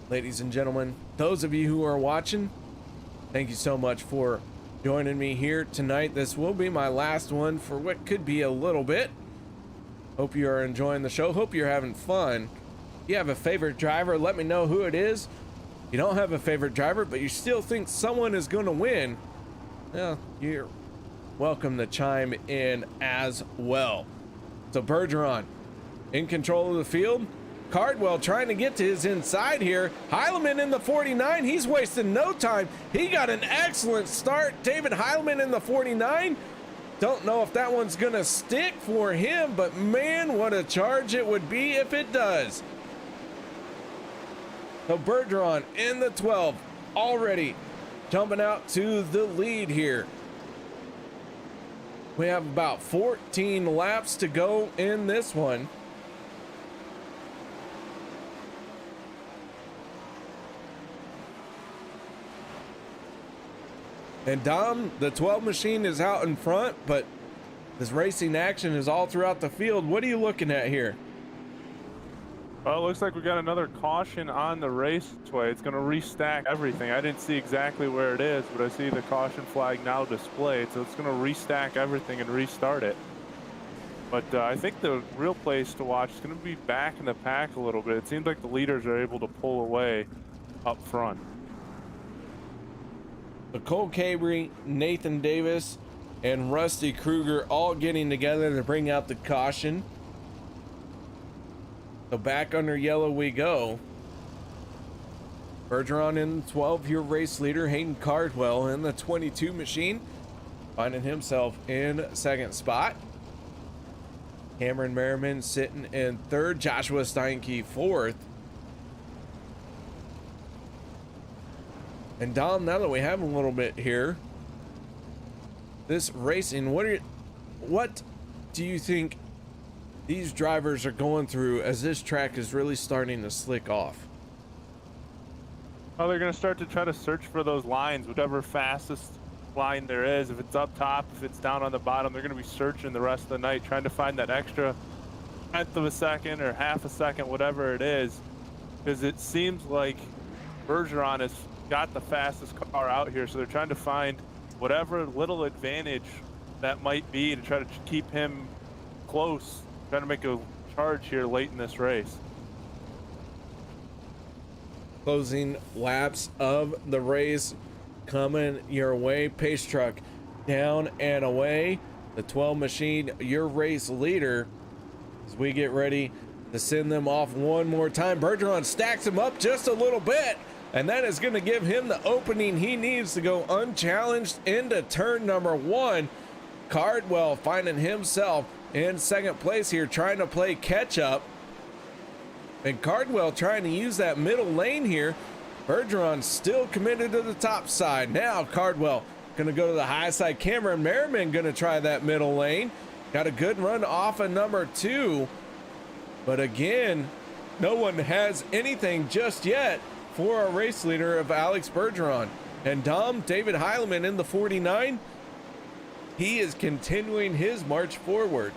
ladies and gentlemen, those of you who are watching, thank you so much for joining me here tonight. This will be my last one for what could be a little bit. Hope you are enjoying the show. Hope you're having fun. If you have a favorite driver, let me know who it is. If you don't have a favorite driver, but you still think someone is going to win, well, you're welcome to chime in as well. So Bergeron in control of the field. Cardwell trying to get to his inside here. Heileman in the 49. He's wasting no time. He got an excellent start. David Heileman in the 49. Don't know if that one's going to stick for him, but man, what a charge it would be if it does. So Bergeron in the 12 already jumping out to the lead here. We have about 14 laps to go in this one. And Dom, the 12 machine is out in front, but this racing action is all throughout the field. What are you looking at here? Well, it looks like we got another caution on the raceway. It's going to restack everything. I didn't see exactly where it is, but I see the caution flag now displayed, so it's going to restack everything and restart it. But I think the real place to watch is going to be back in the pack a little bit. It seems like the leaders are able to pull away up front. So Cole Cabry, Nathan Davis, and Rusty Kruger all getting together to bring out the caution. So back under yellow we go. Bergeron in the 12, your race leader. Hayden Cardwell in the 22 machine, finding himself in second spot. Cameron Merriman sitting in third. Joshua Steinke fourth. And Dom, now that we have a little bit here, this racing, what do you think these drivers are going through as this track is really starting to slick off? Well, they're going to start to try to search for those lines, whichever fastest line there is. If it's up top, if it's down on the bottom, they're going to be searching the rest of the night, trying to find that extra tenth of a second or half a second, whatever it is, because it seems like Bergeron has got the fastest car out here, so they're trying to find whatever little advantage that might be to try to keep him close, trying to make a charge here late in this race. Closing laps of the race coming your way. Pace truck down and away. The 12 machine, your race leader, as we get ready to send them off one more time. Bergeron stacks him up just a little bit, and that is going to give him the opening he needs to go unchallenged into turn number 1. Cardwell finding himself in second place here, trying to play catch up. And Cardwell trying to use that middle lane here. Bergeron still committed to the top side. Now Cardwell going to go to the high side. Cameron Merriman going to try that middle lane. Got a good run off of number 2. But again, no one has anything just yet for our race leader of Alex Bergeron. And Dom, David Heileman in the 49, he is continuing his march forward.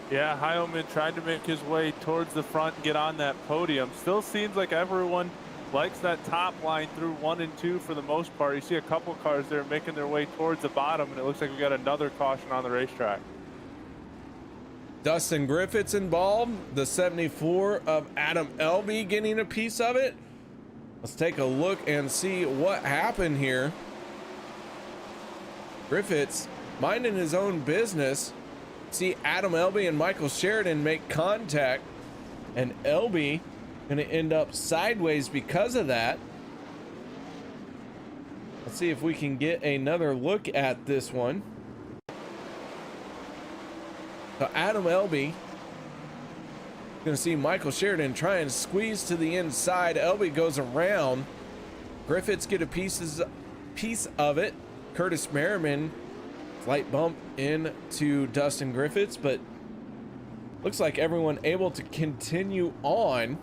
Yeah, Heilman tried to make his way towards the front and get on that podium. Still seems like everyone likes that top line through 1 and 2 for the most part. You see a couple cars there making their way towards the bottom, and it looks like we got another caution on the racetrack. Dustin Griffith's involved, the 74 of Adam Elby getting a piece of it. Let's take a look and see what happened here. Griffith's minding his own business. See Adam Elby and Michael Sheridan make contact, and Elby gonna end up sideways because of that. Let's see if we can get another look at this one. So Adam Elby gonna see Michael Sheridan try and squeeze to the inside. Elby goes around. Griffiths get a piece of it. Curtis Merriman, slight bump into Dustin Griffiths, but looks like everyone able to continue on.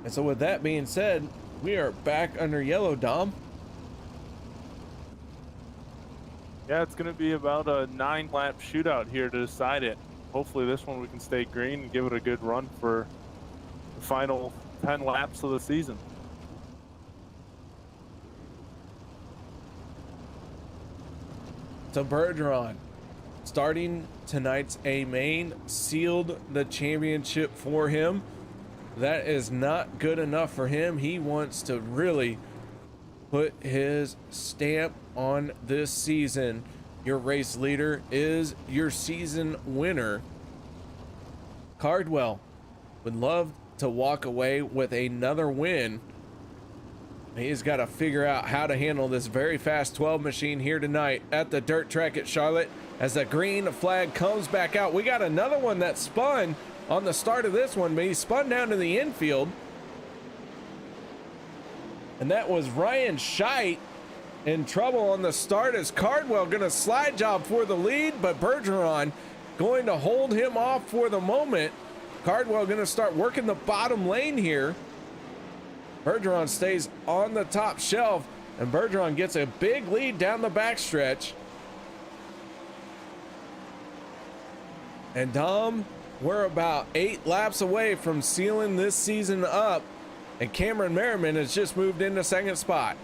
And so with that being said, we are back under yellow, Dom. Yeah, it's going to be about a 9-lap shootout here to decide it. Hopefully this one we can stay green and give it a good run for the final 10 laps of the season. So Bergeron, starting tonight's A main, sealed the championship for him. That is not good enough for him. He wants to really put his stamp on this season. Your race leader is your season winner. Cardwell would love to walk away with another win. He's got to figure out how to handle this very fast 12 machine here tonight at the dirt track at Charlotte. As the green flag comes back out, we got another one that spun on the start of this one, but he spun down to the infield. And that was Ryan Scheidt in trouble on the start, as Cardwell gonna slide job for the lead, but Bergeron going to hold him off for the moment. Cardwell gonna start working the bottom lane here. Bergeron stays on the top shelf, and Bergeron gets a big lead down the backstretch. And Dom, we're about 8 laps away from sealing this season up, and Cameron Merriman has just moved into second spot.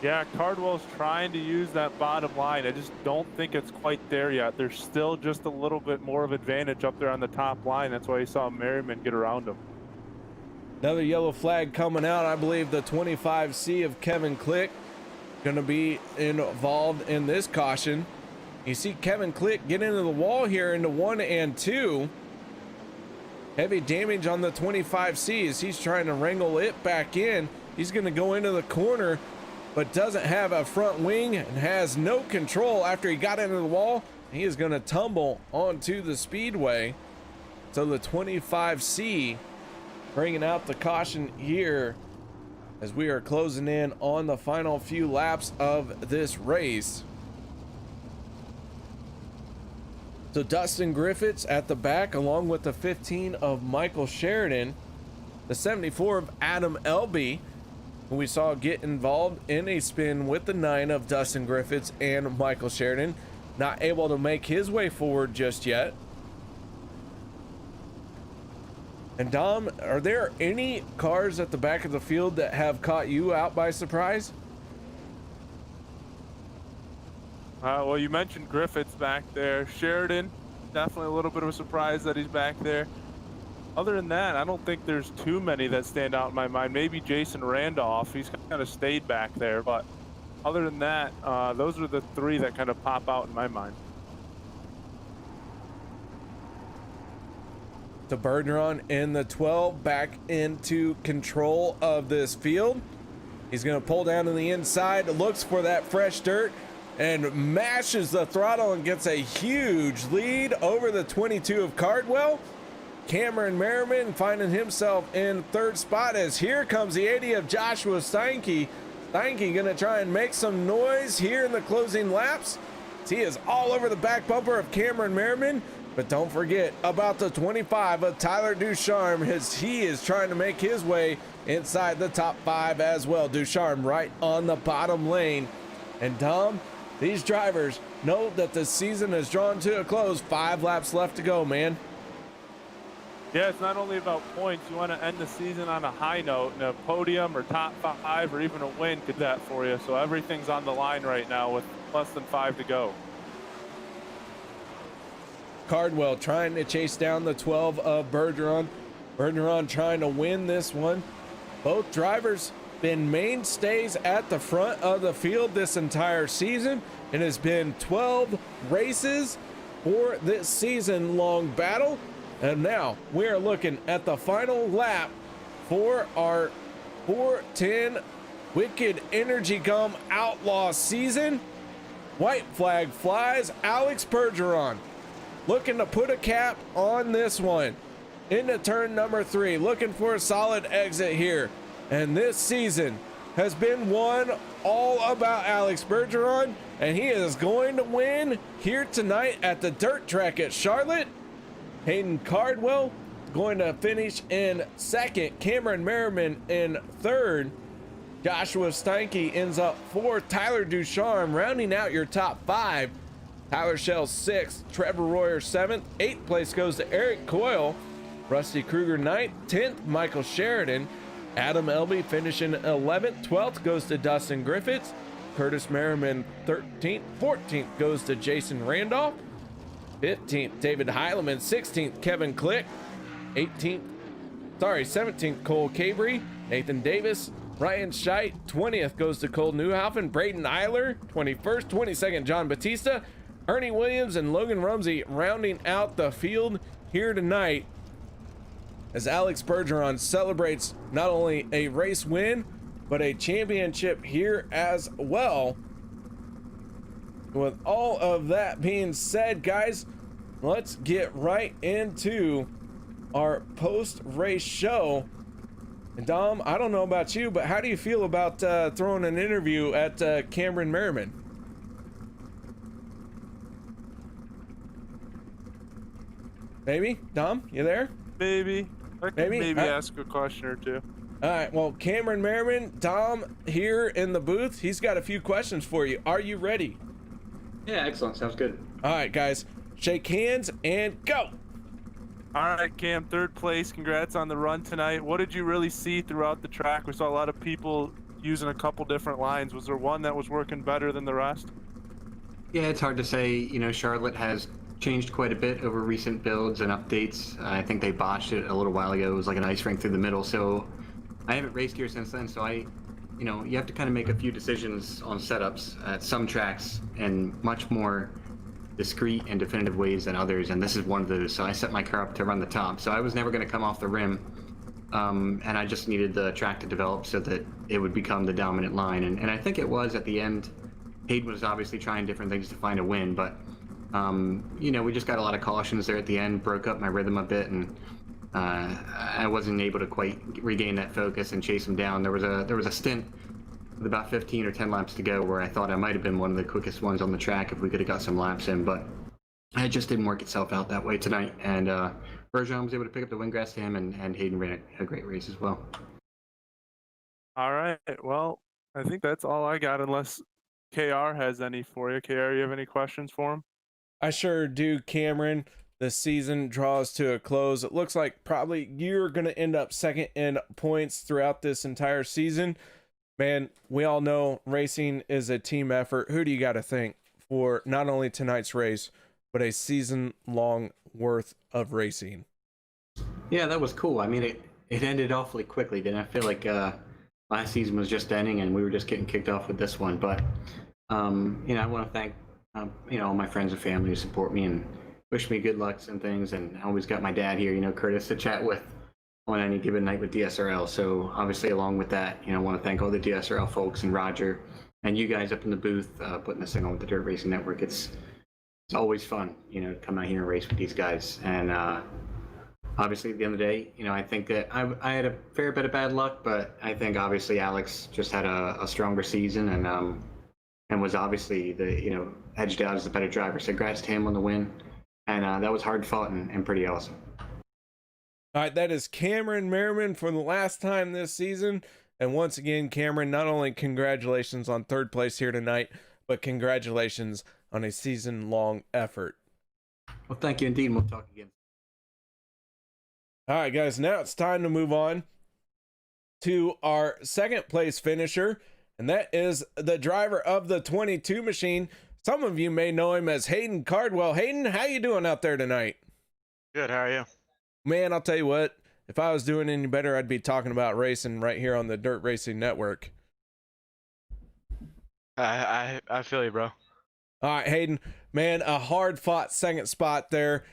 Yeah, Cardwell's trying to use that bottom line. I just don't think it's quite there yet. There's still just a little bit more of advantage up there on the top line. That's why you saw Merriman get around him. Another yellow flag coming out. I believe the 25C of Kevin Click going to be involved in this caution. You see Kevin Click get into the wall here into 1 and 2. Heavy damage on the 25C as he's trying to wrangle it back in. He's going to go into the corner, but doesn't have a front wing and has no control after he got into the wall. He is going to tumble onto the speedway. So the 25C bringing out the caution here as we are closing in on the final few laps of this race. So Dustin Griffiths at the back, along with the 15 of Michael Sheridan, the 74 of Adam Elby, who we saw get involved in a spin with the 9 of Dustin Griffiths and Michael Sheridan, not able to make his way forward just yet. And Dom, are there any cars at the back of the field that have caught you out by surprise? Well, you mentioned Griffiths back there. Sheridan, definitely a little bit of a surprise that he's back there. Other than that, I don't think there's too many that stand out in my mind. Maybe Jason Randolph, he's kind of stayed back there. But other than that, those are the 3 that kind of pop out in my mind. The Bergeron in the 12 back into control of this field. He's going to pull down to the inside, looks for that fresh dirt, and mashes the throttle and gets a huge lead over the 22 of Cardwell. Cameron Merriman finding himself in 3rd spot, as here comes the 80 of Joshua Steinke. Steinke going to try and make some noise here in the closing laps. He is all over the back bumper of Cameron Merriman, But don't forget about the 25 of Tyler Ducharme, as he is trying to make his way inside the top 5 as well. Ducharme right on the bottom lane. And Dom, these drivers know that the season is drawn to a close. 5 laps left to go, man. Yeah, it's not only about points. You want to end the season on a high note, and a podium or top 5 or even a win could do that for you. So everything's on the line right now with less than 5 to go. Cardwell trying to chase down the 12 of Bergeron. Bergeron trying to win this one. Both drivers been mainstays at the front of the field this entire season. It has been 12 races for this season-long battle. And now we are looking at the final lap for our 410 Wicked Energy Gum Outlaw season. White flag flies. Alex Bergeron looking to put a cap on this one. Into turn number 3, looking for a solid exit here. And this season has been one all about Alex Bergeron, and he is going to win here tonight at the dirt track at Charlotte. Hayden Cardwell going to finish in 2nd. Cameron Merriman in 3rd. Joshua Steinke ends up 4th. Tyler Ducharme rounding out your top 5. Tyler Schell 6th. Trevor Royer 7th. 8th place goes to Eric Coyle. Rusty Kruger 9th. 10th, Michael Sheridan. Adam Elby finishing 11th. 12th goes to Dustin Griffiths. Curtis Merriman 13th. 14th goes to Jason Randolph. 15th, David Heileman. 16th, Kevin Click. 17th, Cole Cabry. Nathan Davis. Ryan Scheidt. 20th goes to Cole Newhoffen. Braden Eiler. 21st. 22nd, John Batista. Ernie Williams and Logan Rumsey rounding out the field here tonight, as Alex Bergeron celebrates not only a race win, but a championship here as well. With all of that being said, guys, let's get right into our post-race show. And Dom, I don't know about you, but how do you feel about throwing an interview at Cameron Merriman? Maybe? Dom, you there? Maybe. I can maybe ask a question or two. All right, well, Cameron Merriman, Dom here in the booth. He's got a few questions for you. Are you ready? Yeah, excellent. Sounds good. All right, guys, shake hands and go. All right, Cam, 3rd place. Congrats on the run tonight. What did you really see throughout the track? We saw a lot of people using a couple different lines. Was there one that was working better than the rest? Yeah, it's hard to say. You know, Charlotte has changed quite a bit over recent builds and updates. I think they botched it a little while ago. It was like an ice rink through the middle. So I haven't raced here since then. So you have to kind of make a few decisions on setups at some tracks in much more discreet and definitive ways than others. And this is one of those. So I set my car up to run the top. So I was never going to come off the rim. And I just needed the track to develop so that it would become the dominant line. And I think it was at the end. Hayden was obviously trying different things to find a win, but we just got a lot of cautions there at the end, broke up my rhythm a bit, and I wasn't able to quite regain that focus and chase him down. There was a stint with about 15 or 10 laps to go where I thought I might have been one of the quickest ones on the track if we could have got some laps in, but it just didn't work itself out that way tonight. And Bergeron was able to pick up the windgrass to him, and Hayden ran a great race as well. All right. Well, I think that's all I got, unless KR has any for you. KR, you have any questions for him? I sure do, Cameron. The season draws to a close. It looks like probably you're going to end up 2nd in points throughout this entire season. Man, we all know racing is a team effort. Who do you got to thank for not only tonight's race, but a season-long worth of racing? Yeah, that was cool. I mean, it ended awfully quickly. Didn't I feel like last season was just ending and we were just getting kicked off with this one. But, I want to thank all my friends and family who support me and wish me good luck and things. And I always got my dad here, Curtis, to chat with on any given night with DSRL. So obviously, along with that, I want to thank all the DSRL folks and Roger and you guys up in the booth putting this thing on with the Dirt Racing Network. It's always fun, to come out here and race with these guys. And obviously, at the end of the day, I think that I had a fair bit of bad luck, but I think obviously Alex just had a stronger season and was obviously edged out as the better driver. So congrats to him on the win. and that was hard fought and pretty awesome. All right, that is Cameron Merriman for the last time this season. And once again, Cameron, not only congratulations on third place here tonight, but congratulations on a season-long effort. Well, thank you indeed, and we'll talk again. All right, guys, now it's time to move on to our second place finisher, and that is the driver of the 22 machine. Some of you may know him as Hayden Cardwell. Hayden, how you doing out there tonight? Good, how are you? Man, I'll tell you what, if I was doing any better, I'd be talking about racing right here on the Dirt Racing Network. I feel you, bro. All right, Hayden, man, a hard-fought second spot there.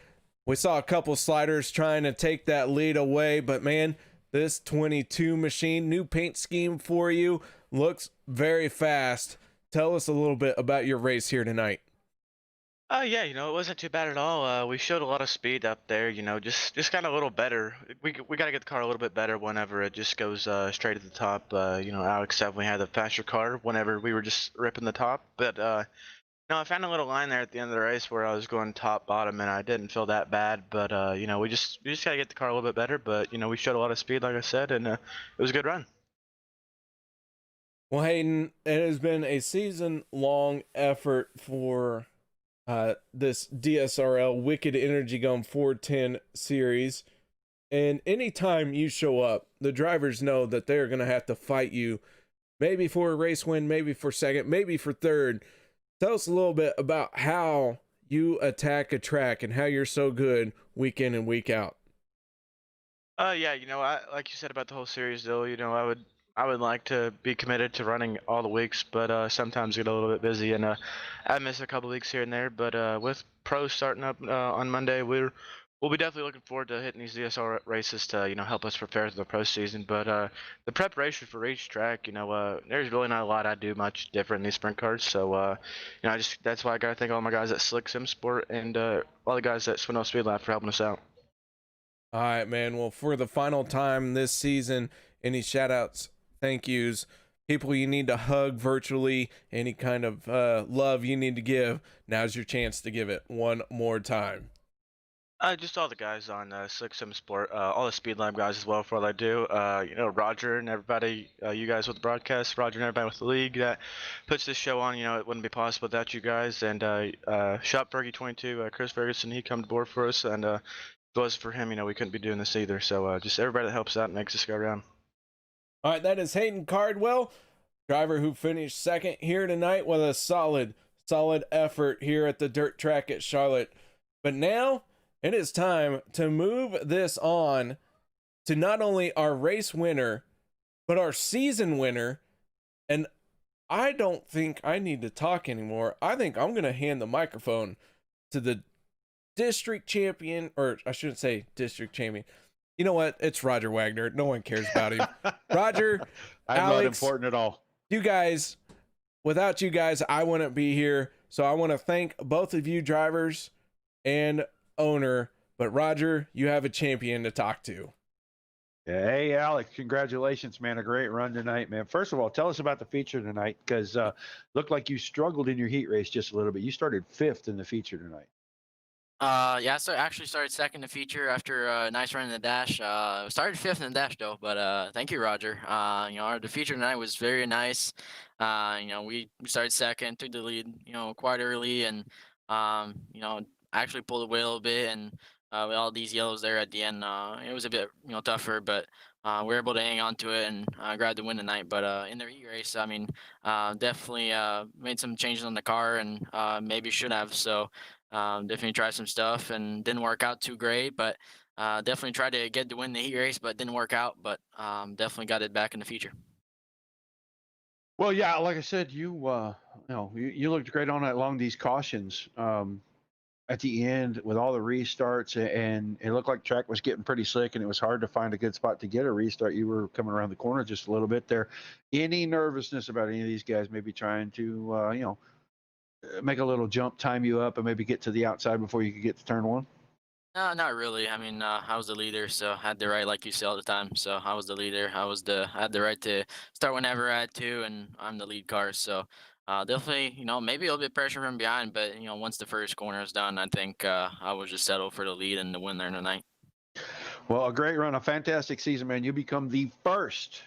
We saw a couple sliders trying to take that lead away, but man, this 22 machine, new paint scheme for you, looks very fast. Tell us a little bit about your race here tonight. Yeah, it wasn't too bad at all. We showed a lot of speed up there, just kind of a little better. We got to get the car a little bit better whenever it just goes straight at the top. Alex definitely had the faster car whenever we were just ripping the top. But, I found a little line there at the end of the race where I was going top, bottom, and I didn't feel that bad. But, we just got to get the car a little bit better. But, we showed a lot of speed, like I said, and it was a good run. Well, Hayden, it has been a season-long effort for this DSRL Wicked Energy Gun 410 series, and anytime you show up, the drivers know that they're going to have to fight you, maybe for a race win, maybe for second, maybe for third. Tell us a little bit about how you attack a track and how you're so good week in and week out. Yeah, like you said about the whole series, though, I would like to be committed to running all the weeks, but sometimes get a little bit busy, and I miss a couple weeks here and there. But with pros starting up on Monday, we'll be definitely looking forward to hitting these DSR races to help us prepare for the pro season. But the preparation for each track, there's really not a lot I do much different in these sprint cars. So that's why I gotta thank all my guys at Slick Sim Sport and all the guys at Swindle Speed Lab for helping us out. All right, man. Well, for the final time this season, any shout outs, thank yous, people you need to hug virtually, any kind of love you need to give, now's your chance to give it one more time. Just all the guys on Slick Sim Sport, all the Speed Lab guys as well for all I do. Roger and everybody, you guys with the broadcast, Roger and everybody with the league that puts this show on. It wouldn't be possible without you guys. And Shop Fergie 22, Chris Ferguson, he come to board for us, and if it wasn't for him, we couldn't be doing this either. So just everybody that helps out and makes us go around. All right, that is Hayden Cardwell, driver who finished second here tonight with a solid effort here at the dirt track at Charlotte. But now it is time to move this on to not only our race winner, but our season winner. And I don't think I need to talk anymore. I think I'm going to hand the microphone to the district champion, or I shouldn't say district champion. You know what? It's Roger Wagner. No one cares about him. Roger, I'm Alex, not important at all. You guys, without you guys, I wouldn't be here. So I want to thank both of you drivers and owner. But Roger, you have a champion to talk to. Yeah, hey, Alex, congratulations, man. A great run tonight, man. First of all, tell us about the feature tonight, because looked like you struggled in your heat race just a little bit. You started 5th in the feature tonight. Yeah, so actually started second in the feature after a nice run in the dash. Started 5th in the dash though, but thank you, Roger. The feature tonight was very nice. We started second, took the lead, quite early, and actually pulled away a little bit, and with all these yellows there at the end, it was a bit tougher, but we were able to hang on to it and grab the win tonight. But in the heat race, definitely made some changes on the car, and maybe should have. So definitely tried some stuff and didn't work out too great, but definitely tried to get to win the heat race, but didn't work out. But definitely got it back in the feature. Well, yeah, like I said, you looked great on that along these cautions. At the end with all the restarts, and it looked like track was getting pretty slick, and it was hard to find a good spot to get a restart. You were coming around the corner just a little bit there. Any nervousness about any of these guys maybe trying to make a little jump, time you up, and maybe get to the outside before you could get to turn one? No, not really. I was the leader, so I had the right, like you say all the time. So I was the leader. I had the right to start whenever I had to, and I'm the lead car. So definitely, maybe a little bit pressure from behind, but once the first corner is done, I think I will just settle for the lead and the win there tonight. Well, a great run, a fantastic season, man. You become the first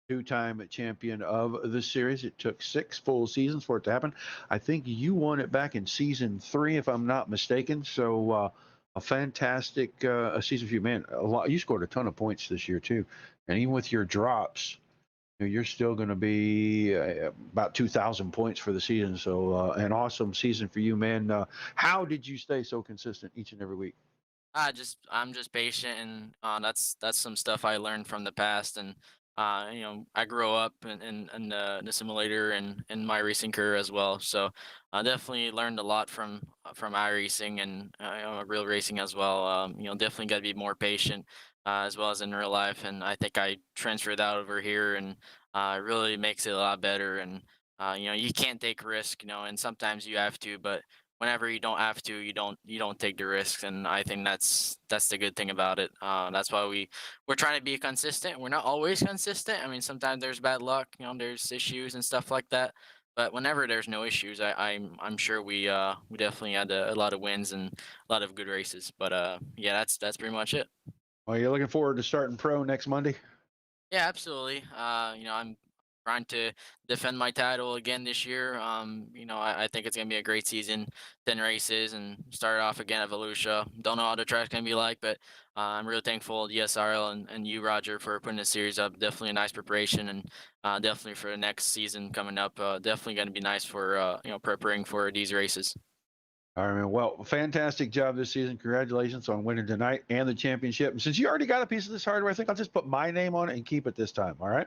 two-time champion of the series. It took 6 full seasons for it to happen. I think you won it back in season 3, if I'm not mistaken. So a fantastic season for you, man. You scored a ton of points this year too, and even with your drops, you're still going to be about 2,000 points for the season. So an awesome season for you, man. How did you stay so consistent each and every week? I'm just patient, and that's some stuff I learned from the past, and I grew up in the simulator and in my racing career as well, so I definitely learned a lot from iRacing and real racing as well. Definitely got to be more patient as well as in real life, and I think I transferred that over here, and it really makes it a lot better. And you can't take risk, and sometimes you have to, but whenever you don't have to, you don't take the risks, and I think that's the good thing about it. That's why we're trying to be consistent. We're not always consistent. I mean, sometimes there's bad luck, there's issues and stuff like that. But whenever there's no issues, I'm sure we definitely had a lot of wins and a lot of good races. But yeah, that's pretty much it. Well, you're looking forward to starting pro next Monday? Yeah, absolutely. I'm trying to defend my title again this year. I think it's gonna be a great season, 10 races, and start off again at Volusia. Don't know how the track's gonna be like, but I'm really thankful to DSRL and you, Roger, for putting this series up. Definitely a nice preparation, and definitely for the next season coming up. Definitely gonna be nice for preparing for these races. All right, man. Well, fantastic job this season. Congratulations on winning tonight and the championship. And since you already got a piece of this hardware, I think I'll just put my name on it and keep it this time. All right?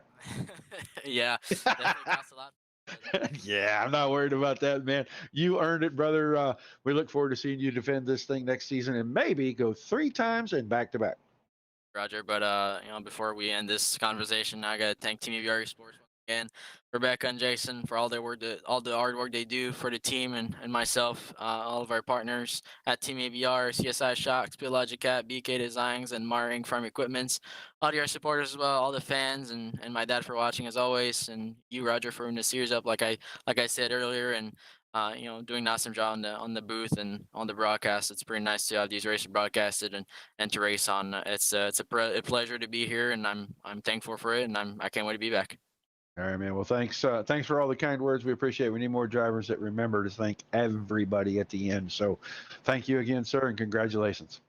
Yeah, definitely costs a lot. Yeah, I'm not worried about that, man. You earned it, brother. We look forward to seeing you defend this thing next season and maybe go 3 times and back to back. Roger. But before we end this conversation, I gotta thank Team ABR Sports once again, Rebecca and Jason for all their work, all the hard work they do for the team and myself, all of our partners at Team ABR, CSI Shocks, Logic Cat, BK Designs, and Marring Farm Equipments, all the our supporters as well, all the fans, and my dad for watching as always, and you, Roger, for bringing the series up like I said earlier, and doing an awesome job on the booth and on the broadcast. It's pretty nice to have these races broadcasted and to race on. It's a pleasure to be here, and I'm thankful for it, and I can't wait to be back. All right, man. Well, thanks for all the kind words. We appreciate it. We need more drivers that remember to thank everybody at the end. So thank you again, sir, and congratulations.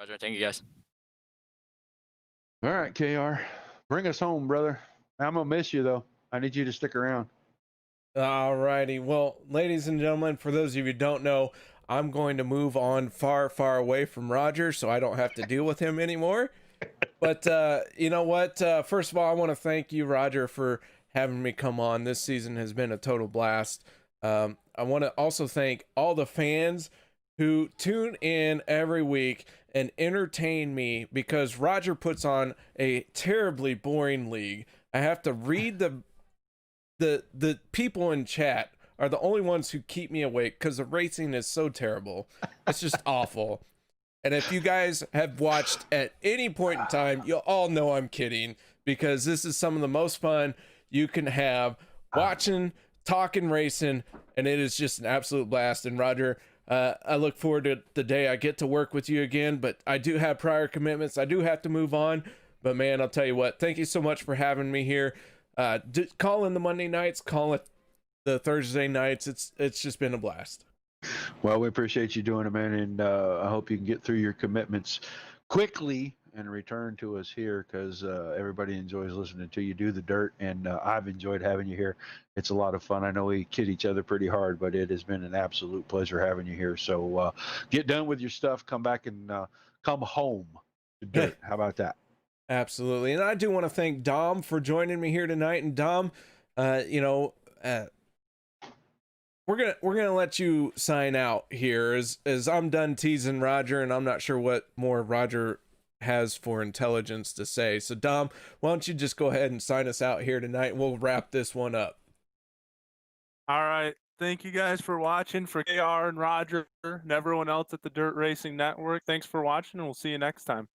Roger, thank you guys. All right, KR, bring us home, brother. I'm going to miss you, though. I need you to stick around. All righty. Well, ladies and gentlemen, for those of you who don't know, I'm going to move on far, far away from Roger so I don't have to deal with him anymore. But you know what? First of all, I want to thank you, Roger, for having me come on. This season has been a total blast. I want to also thank all the fans who tune in every week and entertain me, because Roger puts on a terribly boring league. I have to read the people in chat are the only ones who keep me awake because the racing is so terrible. It's just awful. And if you guys have watched at any point in time, you'll all know I'm kidding, because this is some of the most fun you can have watching, talking, racing, and it is just an absolute blast. And Roger, I look forward to the day I get to work with you again, but I do have prior commitments. I do have to move on, but man, I'll tell you what, thank you so much for having me here. Call in the Monday nights, call it the Thursday nights. It's just been a blast. Well, we appreciate you doing it, man, and I hope you can get through your commitments quickly and return to us here, because everybody enjoys listening to you do the dirt, and I've enjoyed having you here. It's a lot of fun. I know we kid each other pretty hard, but it has been an absolute pleasure having you here. So get done with your stuff, come back, and come home to dirt. How about that? Absolutely. And I do want to thank Dom for joining me here tonight. And Dom, we're gonna let you sign out here as I'm done teasing Roger, and I'm not sure what more Roger has for intelligence to say. So Dom, why don't you just go ahead and sign us out here tonight, and we'll wrap this one up. All right. Thank you guys for watching. For KR and Roger and everyone else at the Dirt Racing Network, thanks for watching, and we'll see you next time.